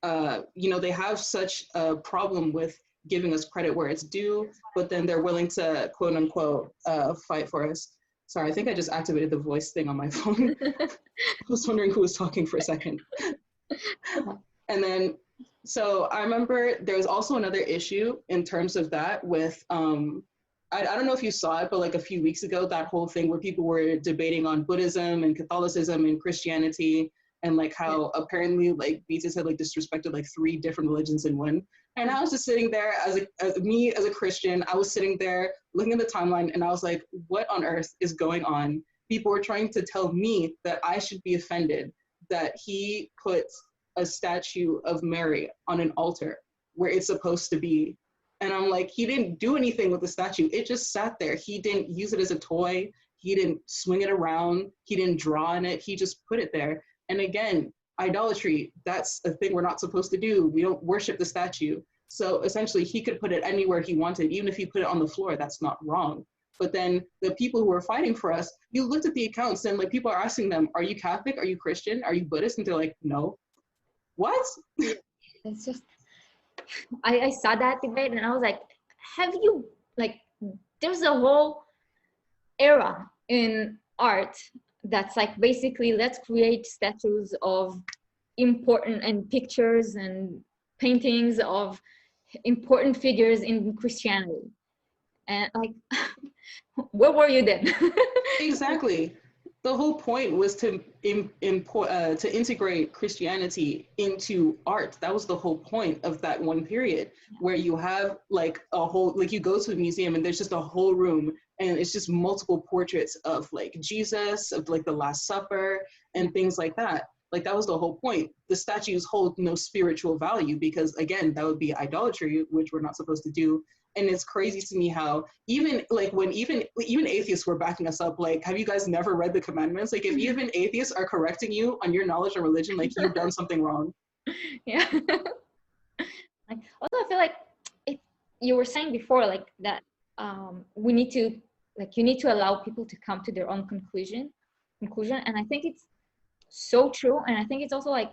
they have such a problem with giving us credit where it's due, but then they're willing to quote unquote fight for us. Sorry, I think I just activated the voice thing on my phone. I was wondering who was talking for a second. And then, so I remember there was also another issue in terms of that with, I don't know if you saw it, but like a few weeks ago, that whole thing where people were debating on Buddhism and Catholicism and Christianity, and like how apparently like BTS had like disrespected like 3 different religions in one. And I was just sitting there as a Christian, I was sitting there looking at the timeline and I was like, what on earth is going on? People were trying to tell me that I should be offended that he put a statue of Mary on an altar where it's supposed to be. And I'm like, he didn't do anything with the statue. It just sat there. He didn't use it as a toy. He didn't swing it around. He didn't draw on it. He just put it there. And again, idolatry, that's a thing we're not supposed to do. We don't worship the statue. So essentially he could put it anywhere he wanted. Even if he put it on the floor, that's not wrong. But then the people who are fighting for us, you looked at the accounts and like people are asking them, are you Catholic? Are you Christian? Are you Buddhist? And they're like, no. What? It's just, I saw that debate and I was like, have you, like, there's a whole era in art that's like basically let's create statues of important and pictures and paintings of important figures in Christianity. And like, where were you then? Exactly. The whole point was to integrate Christianity into art. That was the whole point of that one period, where you have like a whole, like you go to a museum and there's just a whole room and it's just multiple portraits of like Jesus, of like the Last Supper and things like that. Like, that was the whole point. The statues hold no spiritual value because, again, that would be idolatry, which we're not supposed to do. And it's crazy to me how even like when even atheists were backing us up, like, have you guys never read the commandments? Like, if even atheists are correcting you on your knowledge of religion, like, you've done something wrong. Yeah. Like, also, I feel like it, you were saying before, like that we need to, like, you need to allow people to come to their own conclusion. And I think it's so true. And I think it's also like,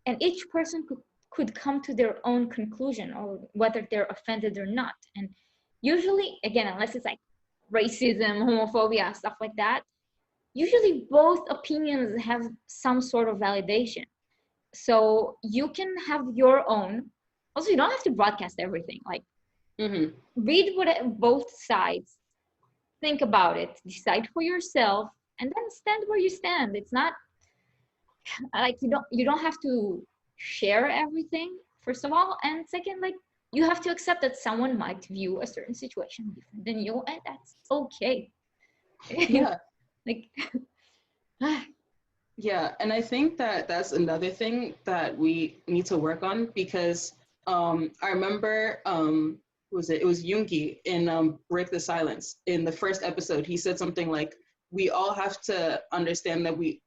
and each person could come to their own conclusion, or whether they're offended or not. And usually, again, unless it's like racism, homophobia, stuff like that, usually both opinions have some sort of validation. So you can have your own. Also, you don't have to broadcast everything. Like, read what both sides, think about it, decide for yourself, and then stand where you stand. It's not like you don't have to share everything, first of all, and second, like, you have to accept that someone might view a certain situation different than you, and that's okay. Yeah. Like, yeah, and I think that that's another thing that we need to work on because I remember who was it? It was Jungi in Break the Silence. In the first episode, he said something like, "We all have to understand that we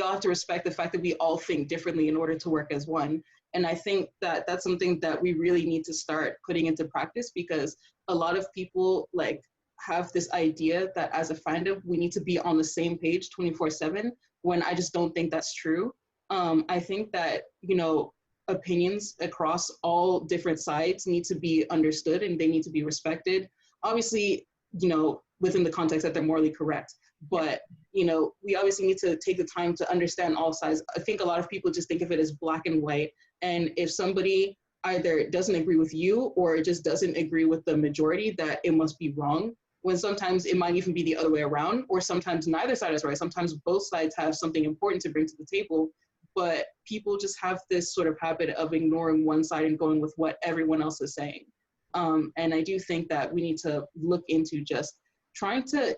all have to respect the fact that we all think differently in order to work as one." And I think that that's something that we really need to start putting into practice because a lot of people like have this idea that as a fandom we need to be on the same page 24/7, when I just don't think that's true. I think that, you know, opinions across all different sides need to be understood and they need to be respected. Obviously, you know, within the context that they're morally correct. But, you know, we obviously need to take the time to understand all sides. I think a lot of people just think of it as black and white. And if somebody either doesn't agree with you or just doesn't agree with the majority, that it must be wrong. When sometimes it might even be the other way around, or sometimes neither side is right. Sometimes both sides have something important to bring to the table, but people just have this sort of habit of ignoring one side and going with what everyone else is saying. And I do think that we need to look into just trying to,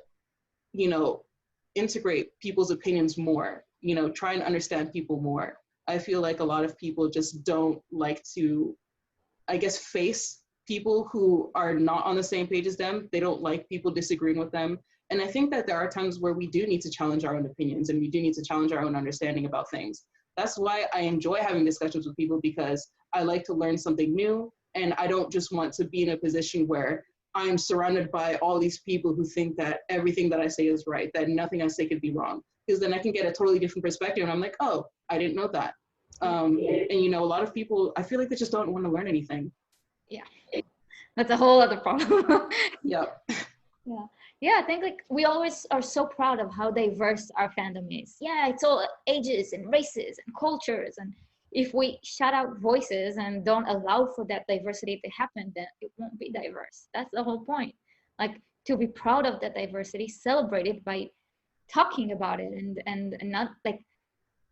you know, integrate people's opinions more, you know, try and understand people more. I feel like a lot of people just don't like to, I guess, face people who are not on the same page as them. They don't like people disagreeing with them. And I think that there are times where we do need to challenge our own opinions and we do need to challenge our own understanding about things. That's why I enjoy having discussions with people, because I like to learn something new. And I don't just want to be in a position where I'm surrounded by all these people who think that everything that I say is right, that nothing I say could be wrong. Because then I can get a totally different perspective and I'm like, oh, I didn't know that. And you know, a lot of people, I feel like they just don't want to learn anything. yeah, that's a whole other problem. Yeah. Yeah, I think like we always are so proud of how diverse our fandom is. Yeah, it's all ages and races and cultures, and if we shut out voices and don't allow for that diversity to happen, then it won't be diverse. That's the whole point. Like, to be proud of that diversity, celebrate it by talking about it, and not like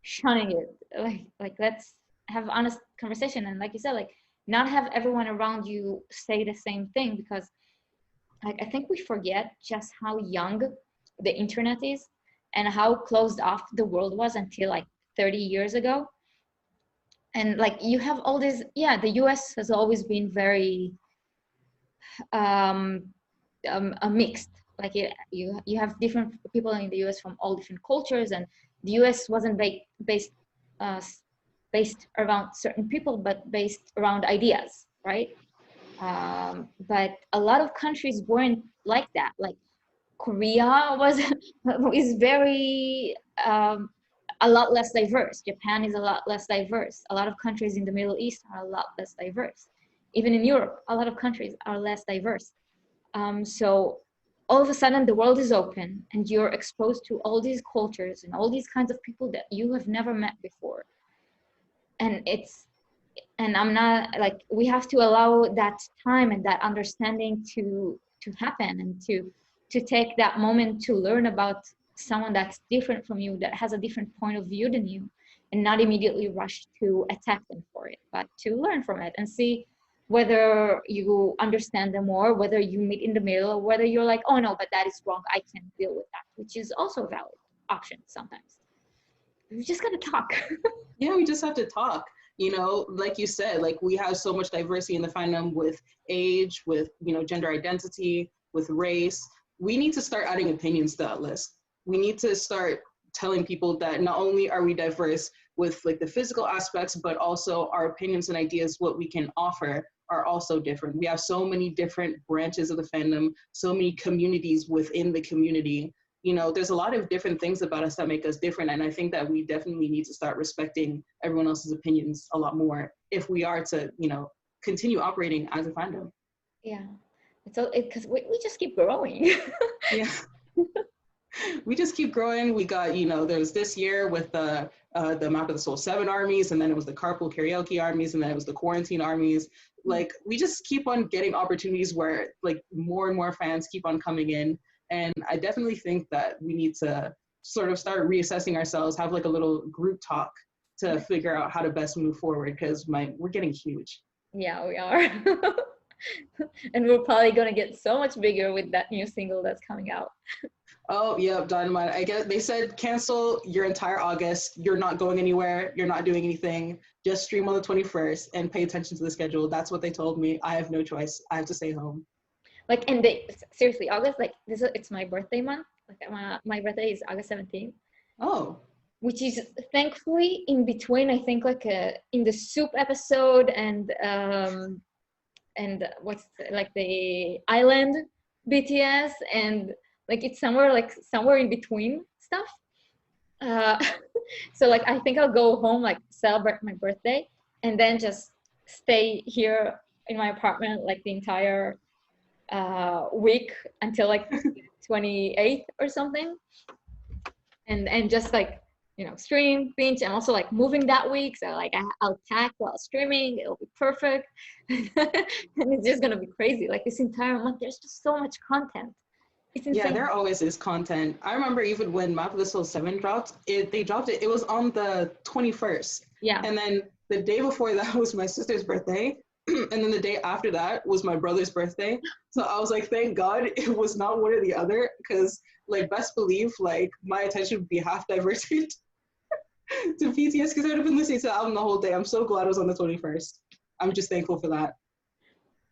shunning it. Like let's have honest conversation, and like you said, like, not have everyone around you say the same thing, because like I think we forget just how young the internet is and how closed off the world was until like 30 years ago. And like you have all this, yeah, the US has always been very um, mixed. Like you have different people in the US from all different cultures, and the US wasn't based uh, based around certain people, but based around ideas, right? But a lot of countries weren't like that. Like Korea was is very a lot less diverse. Japan is a lot less diverse. A lot of countries in the Middle East are a lot less diverse. Even in Europe, a lot of countries are less diverse. So all of a sudden the world is open and you're exposed to all these cultures and all these kinds of people that you have never met before. And I'm not like, we have to allow that time and that understanding to happen, and to take that moment to learn about someone that's different from you, that has a different point of view than you, and not immediately rush to attack them for it, but to learn from it and see whether you understand them more, whether you meet in the middle, or whether you're like, oh no, but that is wrong, I can't deal with that, which is also a valid option sometimes. we just gotta talk. Yeah, we just have to talk. You know, like you said, like we have so much diversity in the fandom with age, with, you know, gender identity, with race. We need to start adding opinions to that list. We need to start telling people that not only are we diverse with like the physical aspects, but also our opinions and ideas, what we can offer are also different. We have so many different branches of the fandom, so many communities within the community. You know, there's a lot of different things about us that make us different. And I think that we definitely need to start respecting everyone else's opinions a lot more if we are to, you know, continue operating as a fandom. Yeah. Because we just keep growing. Yeah. We just keep growing. We got, you know, there's this year with the Map of the Soul 7 armies, and then it was the Carpool Karaoke armies, and then it was the Quarantine armies. Like, we just keep on getting opportunities where, like, more and more fans keep on coming in. And I definitely think that we need to sort of start reassessing ourselves, have like a little group talk to figure out how to best move forward, because we're getting huge. Yeah, we are. And we're probably going to get so much bigger with that new single that's coming out. Oh, yeah, Dynamite. I guess they said cancel your entire August. You're not going anywhere. You're not doing anything. Just stream on the 21st and pay attention to the schedule. That's what they told me. I have no choice. I have to stay home. Like, and seriously, August, like, it's my birthday month. Like, my birthday is August 17th. Oh. Which is thankfully in between, I think, like in the Soup episode and what's like the Island BTS, and like it's somewhere in between stuff. So like I think I'll go home, like celebrate my birthday, and then just stay here in my apartment like the entire week until like 28th or something, and just like, you know, stream, binge, and also like moving that week. So like I'll pack while streaming. It'll be perfect. And it's just gonna be crazy. Like this entire month, there's just so much content. It's insane. Yeah, there always is content. I remember even when Map of the Soul 7 dropped, they dropped it. It was on the 21st. Yeah. And then the day before that was my sister's birthday. And then the day after that was my brother's birthday. So I was like, thank God it was not one or the other, because like best believe like my attention would be half diverted to BTS, because I would have been listening to the album the whole day. I'm so glad it was on the 21st. I'm just thankful for that.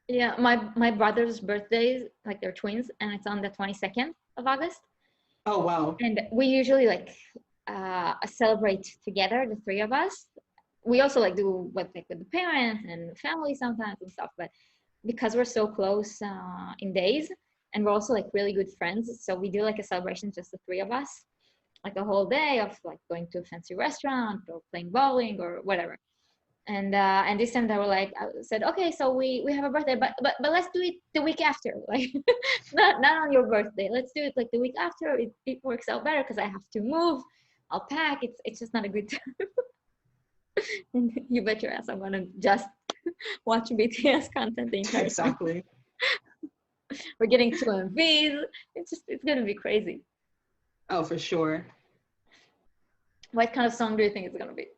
Yeah, my brother's birthdays, like they're twins, and it's on the 22nd of August. Oh, wow. And we usually like celebrate together, the three of us. We also like do with the parents and family sometimes and stuff, but because we're so close in days, and we're also like really good friends, so we do like a celebration, just the three of us, like a whole day of like going to a fancy restaurant or playing bowling or whatever. And this time they were like, I said, okay, so we have a birthday, but let's do it the week after, like not on your birthday. Let's do it like the week after. It works out better because I have to move. I'll pack. It's just not a good time. And you bet your ass I'm gonna just watch BTS content the entire time. Exactly. We're getting 2 MVs. It's gonna be crazy. Oh, for sure. What kind of song do you think it's gonna be?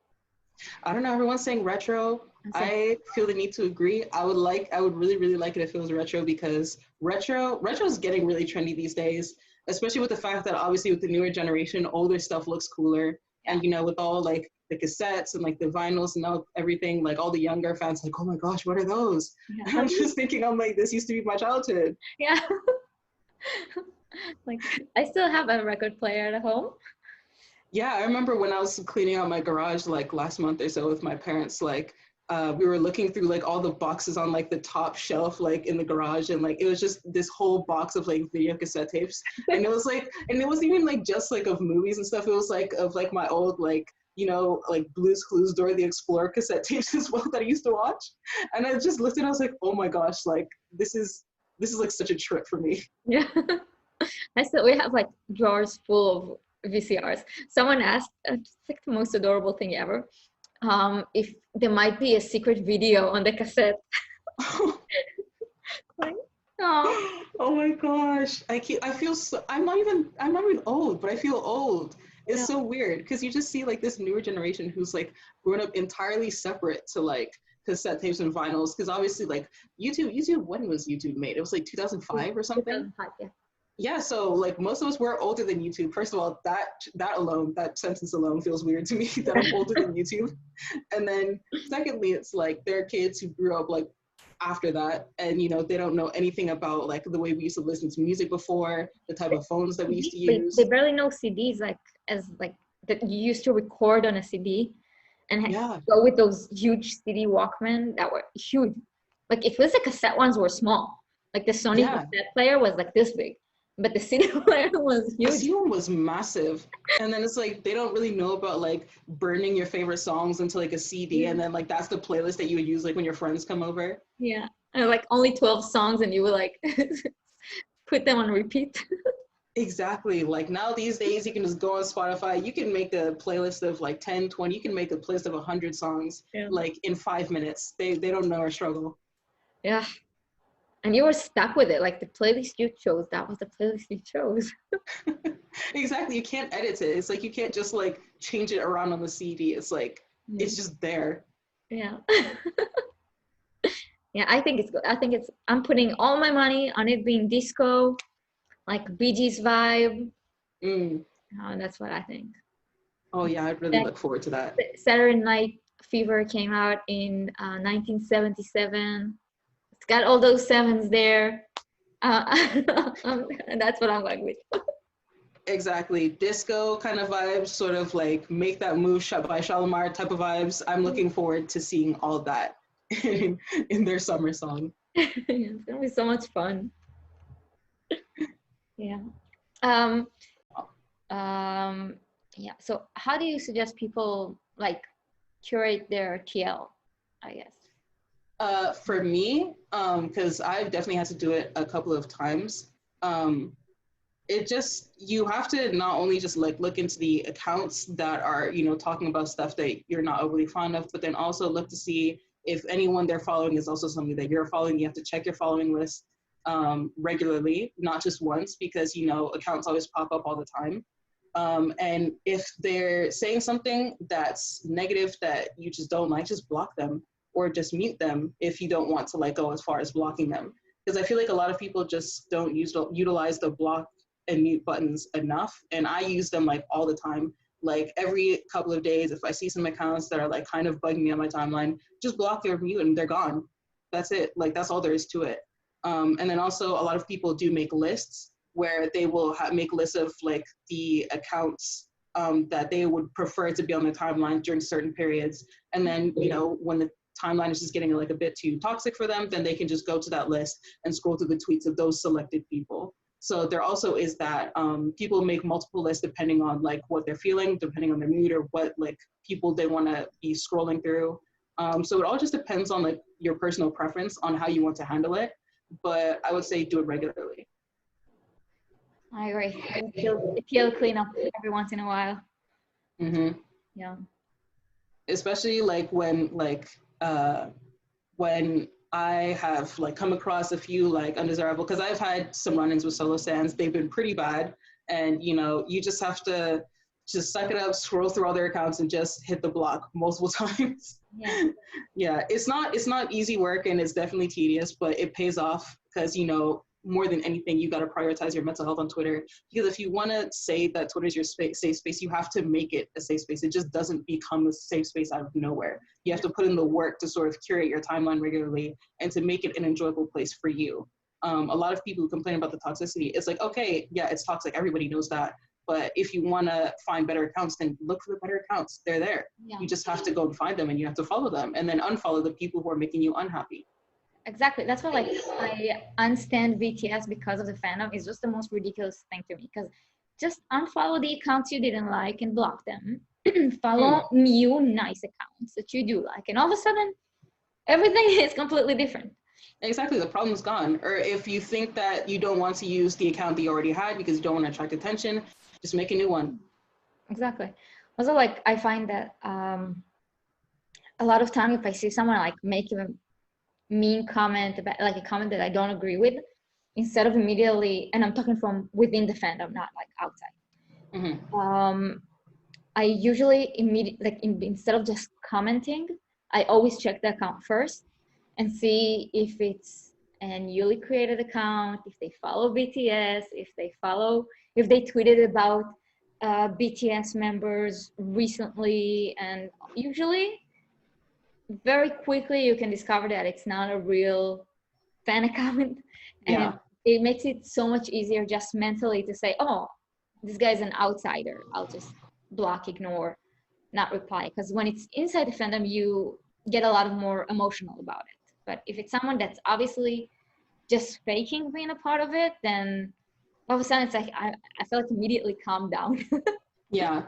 I don't know. Everyone's saying retro. I feel the need to agree. I would really, really like it if it was retro, because retro is getting really trendy these days, especially with the fact that obviously with the newer generation, older stuff looks cooler. Yeah. And, you know, with all like the cassettes and like the vinyls and all, everything, like all the younger fans like, oh my gosh, what are those? Yeah. I'm just thinking, I'm like, this used to be my childhood. Yeah. Like I still have a record player at home. Yeah, I remember when I was cleaning out my garage like last month or so with my parents, like we were looking through like all the boxes on like the top shelf like in the garage, and like it was just this whole box of like video cassette tapes. And it was like, and it wasn't even like just like of movies and stuff, it was like of like my old like, you know, like Blue's Clues, Dora the Explorer cassette tapes as well that I used to watch. And I just looked at it, I was like, oh my gosh, like this is like such a trip for me. Yeah. We have like drawers full of VCRs. Someone asked, it's like the most adorable thing ever, if there might be a secret video on the cassette. Like, oh. Oh my gosh, I'm not even old, but I feel old. It's so weird, because you just see like this newer generation who's like grown up entirely separate to like cassette tapes and vinyls, because obviously like YouTube, when was YouTube made? It was like 2005 or something. 2005, yeah. Yeah, so like most of us were older than YouTube. First of all, that sentence alone feels weird to me that I'm older than YouTube. And then secondly, it's like there are kids who grew up like after that, and they don't know anything about like the way we used to listen to music before, the type of phones that we used to They use. barely know CDs, like as like that you used to record on a CD and Yeah, go with those huge CD Walkman that were huge. Like it feels like cassette ones were small. Like the Sony yeah. cassette player was like this big, but the CD player was The huge. CD was massive. And then it's like they don't really know about like burning your favorite songs into like a CD, Yeah. and then like that's the playlist that you would use like when your friends come over. Yeah. And like only 12 songs and you would like put them on repeat. Exactly. Like now these days you can just go on Spotify, you can make a playlist of like 10, 20. You can make a playlist of 100 songs Yeah. like in 5 minutes. They don't know our struggle. Yeah. And you were stuck with it. Like the playlist you chose, that was the playlist you chose. Exactly. You can't edit it. It's like you can't just like change it around on the CD. It's like Yeah. it's just there. Yeah. Yeah, I think it's good. I'm putting all my money on it being disco, like Bee Gees vibe. Mm. That's what I think. Oh yeah, I'd really That look forward to that. Saturday Night Fever came out in 1977. It's got all those sevens there. That's what I'm going with. Exactly. Disco kind of vibes, sort of like make that move shot by Shalimar type of vibes. I'm looking forward to seeing all that in their summer song. It's gonna be so much fun. Yeah. Um, um, yeah. So, how do you suggest people like curate their TL? I guess. For me, because I've definitely had to do it a couple of times. Um, it just you have to not only just like look into the accounts that are talking about stuff that you're not overly fond of, but then also look to see if anyone they're following is also somebody that you're following. You have to check your following list regularly, not just once, because accounts always pop up all the time. And if they're saying something that's negative that you just don't like, just block them or just mute them if you don't want to like go as far as blocking them. Because I feel like a lot of people just don't utilize the block and mute buttons enough. And I use them like all the time. Like every couple of days, if I see some accounts that are like kind of bugging me on my timeline, just block or mute and they're gone. That's it. Like that's all there is to it. And then also a lot of people do make lists where they will make lists of like the accounts that they would prefer to be on the timeline during certain periods. And then, when the timeline is just getting like a bit too toxic for them, then they can just go to that list and scroll through the tweets of those selected people. So there also is that people make multiple lists depending on like what they're feeling, depending on their mood or what like people they want to be scrolling through. So it all just depends on like your personal preference on how you want to handle it. But I would say do it regularly. I agree. TL cleanup every once in a while. Mm-hmm. Yeah. Especially like when I have like come across a few like undesirable, because I've had some run-ins with solo stands. They've been pretty bad, and you just have to just suck it up, scroll through all their accounts, and just hit the block multiple times. Yeah. Yeah, it's not easy work, and it's definitely tedious, but it pays off because more than anything, you got to prioritize your mental health on Twitter. Because if you want to say that Twitter is your safe space, you have to make it a safe space. It just doesn't become a safe space out of nowhere. You have to put in the work to sort of curate your timeline regularly and to make it an enjoyable place for you. A lot of people who complain about the toxicity, it's like, okay, yeah, it's toxic. Everybody knows that. But if you want to find better accounts, then look for the better accounts. They're there. Yeah. You just have to go and find them, and you have to follow them, and then unfollow the people who are making you unhappy. Exactly. That's why like I unstand BTS because of the fandom. It's just the most ridiculous thing to me. Because just unfollow the accounts you didn't like and block them. Follow new nice accounts that you do like, and all of a sudden everything is completely different. Exactly, the problem's gone. Or if you think that you don't want to use the account that you already had because you don't want to attract attention, just make a new one. Exactly. Also, like I find that a lot of time if I see someone like make a mean comment about like a comment that I don't agree with, instead of immediately, and I'm talking from within the fandom, not like outside. Mm-hmm. I usually immediately like instead of just commenting, I always check the account first and see if it's and newly created account, if they follow BTS, if they tweeted about BTS members recently, and usually very quickly you can discover that it's not a real fan account, and Yeah. it makes it so much easier just mentally to say, oh, this guy's an outsider, I'll just block, ignore, not reply. Because when it's inside the fandom, you get a lot more emotional about it. But if it's someone that's obviously just faking being a part of it, then all of a sudden it's like I feel like immediately calm down. Yeah.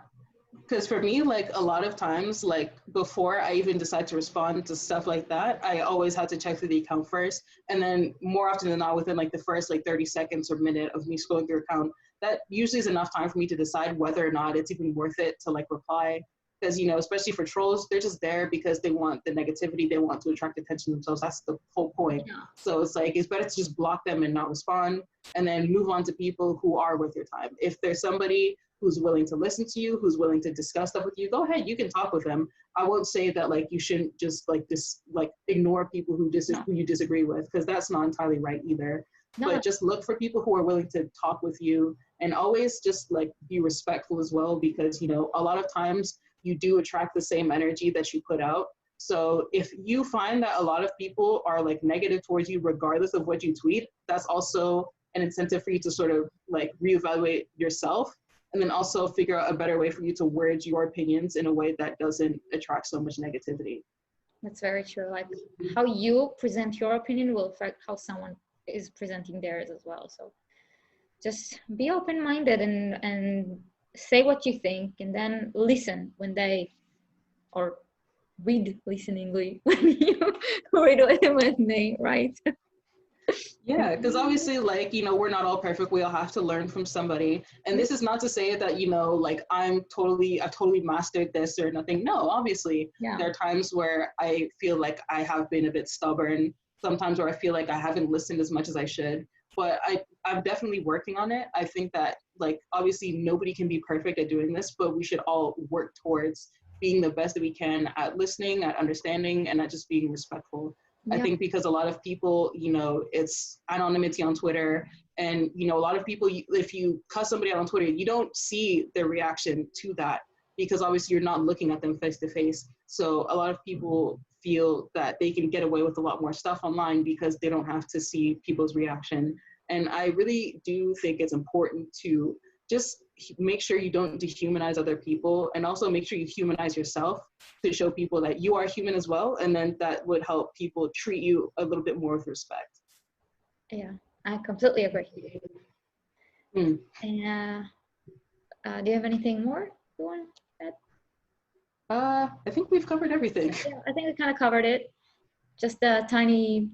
Because for me, like a lot of times, like before I even decide to respond to stuff like that, I always had to check through the account first. And then more often than not, within like the first like 30 seconds or minute of me scrolling through account, that usually is enough time for me to decide whether or not it's even worth it to like reply. Because, you know, especially for trolls, they're just there because they want the negativity, they want to attract attention themselves. That's the whole point. Yeah. So it's like, it's better to just block them and not respond, and then move on to people who are worth your time. If there's somebody who's willing to listen to you, who's willing to discuss stuff with you, go ahead, you can talk with them. I won't say that like you shouldn't just like ignore people who who you disagree with, because that's not entirely right either. No. But just look for people who are willing to talk with you, and always just like be respectful as well, because, you know, a lot of times you do attract the same energy that you put out. So if you find that a lot of people are like negative towards you regardless of what you tweet, that's also an incentive for you to sort of like reevaluate yourself, and then also figure out a better way for you to word your opinions in a way that doesn't attract so much negativity. That's very true. Like how you present your opinion will affect how someone is presenting theirs as well. So just be open-minded and say what you think, and then listen when they, or read listeningly when you read when they write. Yeah, because obviously, like, you know, we're not all perfect. We all have to learn from somebody. And this is not to say that, you know, like I've totally mastered this or nothing. No, obviously, Yeah. there are times where I feel like I have been a bit stubborn, sometimes where I feel like I haven't listened as much as I should. But I'm definitely working on it. I think that, like, obviously, nobody can be perfect at doing this, but we should all work towards being the best that we can at listening, at understanding, and at just being respectful. I think because a lot of people, you know, it's anonymity on Twitter, and, you know, a lot of people, if you cuss somebody out on Twitter, you don't see their reaction to that, because obviously you're not looking at them face to face. So a lot of people feel that they can get away with a lot more stuff online because they don't have to see people's reaction. And I really do think it's important to just make sure you don't dehumanize other people, and also make sure you humanize yourself to show people that you are human as well, and then that would help people treat you a little bit more with respect. Yeah, I completely agree. Mm. And do you have anything more you want to add? I think we've covered everything. Yeah, I think we kind of covered it. Just tiny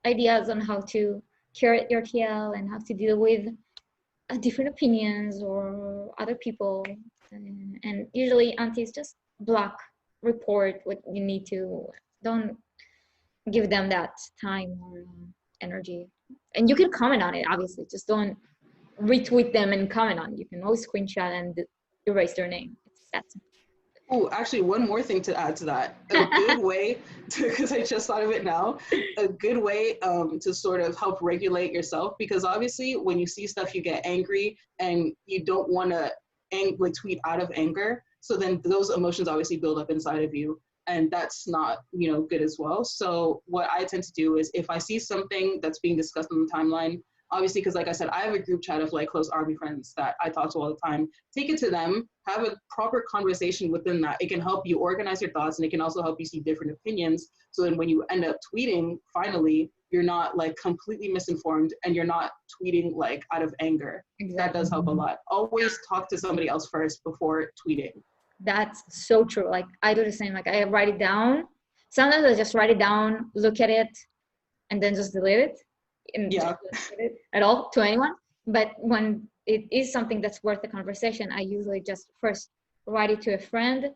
ideas on how to curate your TL and how to deal with different opinions or other people. And usually aunties just block, report what you need to. Don't give them that time or energy. And you can comment on it, obviously. Just don't retweet them and comment on it. You can always screenshot and erase their name. It's that simple. Oh, actually, one more thing to add to that. A good way, because I just thought of it now, a good way to sort of help regulate yourself, because obviously when you see stuff, you get angry and you don't want to like tweet out of anger. So then those emotions obviously build up inside of you, and that's not, you know, good as well. So what I tend to do is, if I see something that's being discussed on the timeline, obviously, because like I said, I have a group chat of like close army friends that I talk to all the time. Take it to them, have a proper conversation within that. It can help you organize your thoughts, and it can also help you see different opinions. So then when you end up tweeting, finally, you're not like completely misinformed, and you're not tweeting like out of anger. Exactly. That does help a lot. Always talk to somebody else first before tweeting. That's so true. Like I do the same. Like I write it down. Sometimes I just write it down, look at it, and then just delete it. And Yeah. just don't delete it at all to anyone. But when it is something that's worth the conversation, I usually just first write it to a friend.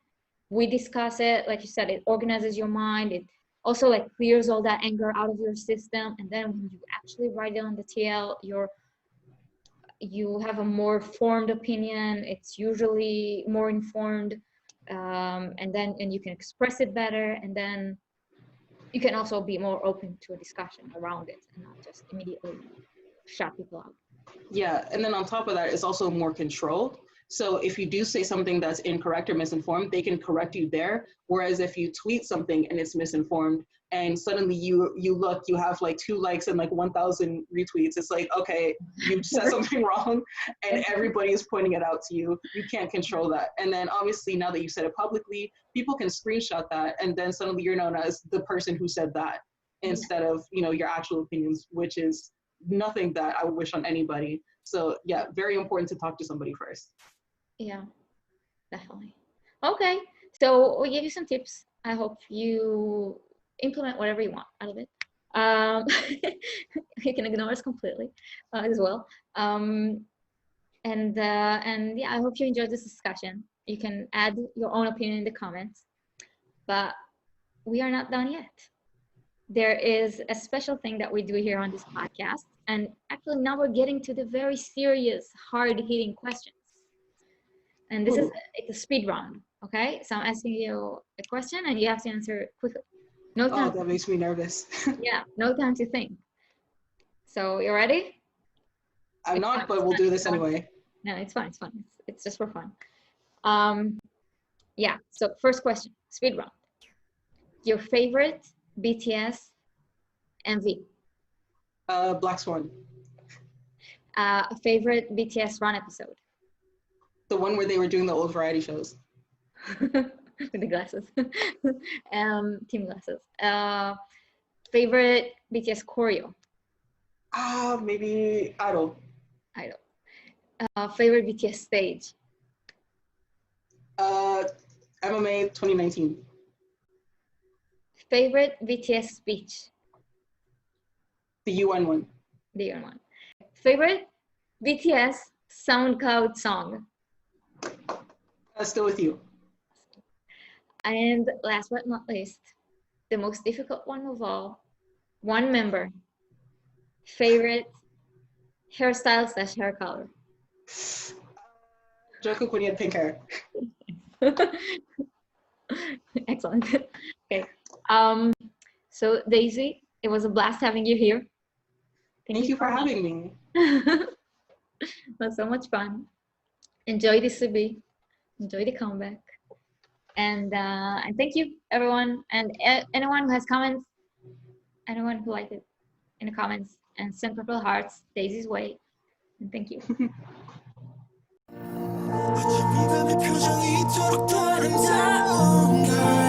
We discuss it. Like you said, it organizes your mind. It also like clears all that anger out of your system. And then when you actually write it on the TL, you have a more formed opinion. It's usually more informed, and you can express it better. And then you can also be more open to a discussion around it and not just immediately shut people out. Yeah, and then on top of that, it's also more controlled. So if you do say something that's incorrect or misinformed, they can correct you there. Whereas if you tweet something and it's misinformed, and suddenly you look, you have like 2 likes and like 1,000 retweets, it's like, okay, you said something wrong, and everybody is pointing it out to you. You can't control that. And then obviously now that you said it publicly, people can screenshot that, and then suddenly you're known as the person who said that instead of your actual opinions, which is nothing that I would wish on anybody. So yeah, very important to talk to somebody first. Yeah, definitely. Okay, so we gave you some tips. I hope you implement whatever you want out of it. You can ignore us completely as well. And yeah, I hope you enjoyed this discussion. You can add your own opinion in the comments, but we are not done yet. There is a special thing that we do here on this podcast, and actually now we're getting to the very serious, hard-hitting questions. And this is it's a speed round, okay? So I'm asking you a question and you have to answer quickly. No time. Oh, that makes me nervous. Yeah, no time to think. So you ready? I'm not, but we'll do this anyway. No, it's fine. It's fun. It's just for fun. Yeah. So first question, speed round. Your favorite BTS MV? Black Swan. A favorite BTS run episode? The one where they were doing the old variety shows. With the glasses. Team glasses. Favorite BTS choreo? Maybe Idol. Idol. Favorite BTS stage? MMA 2019. Favorite BTS speech? The UN one. The UN one. Favorite BTS SoundCloud song? Still with you. And last but not least, the most difficult one of all, one member. Favorite hairstyle / hair color? Jungkook when he had pink hair. Excellent. Okay. So Daezy, it was a blast having you here. Thank you for having me. It was so much fun. Enjoy the CB. Enjoy the comeback. And thank you, everyone. And anyone who has comments, anyone who liked it in the comments, and send purple hearts Daezy's way. And thank you. 어쩜 이 밤의 표정이 이토록 아름다운가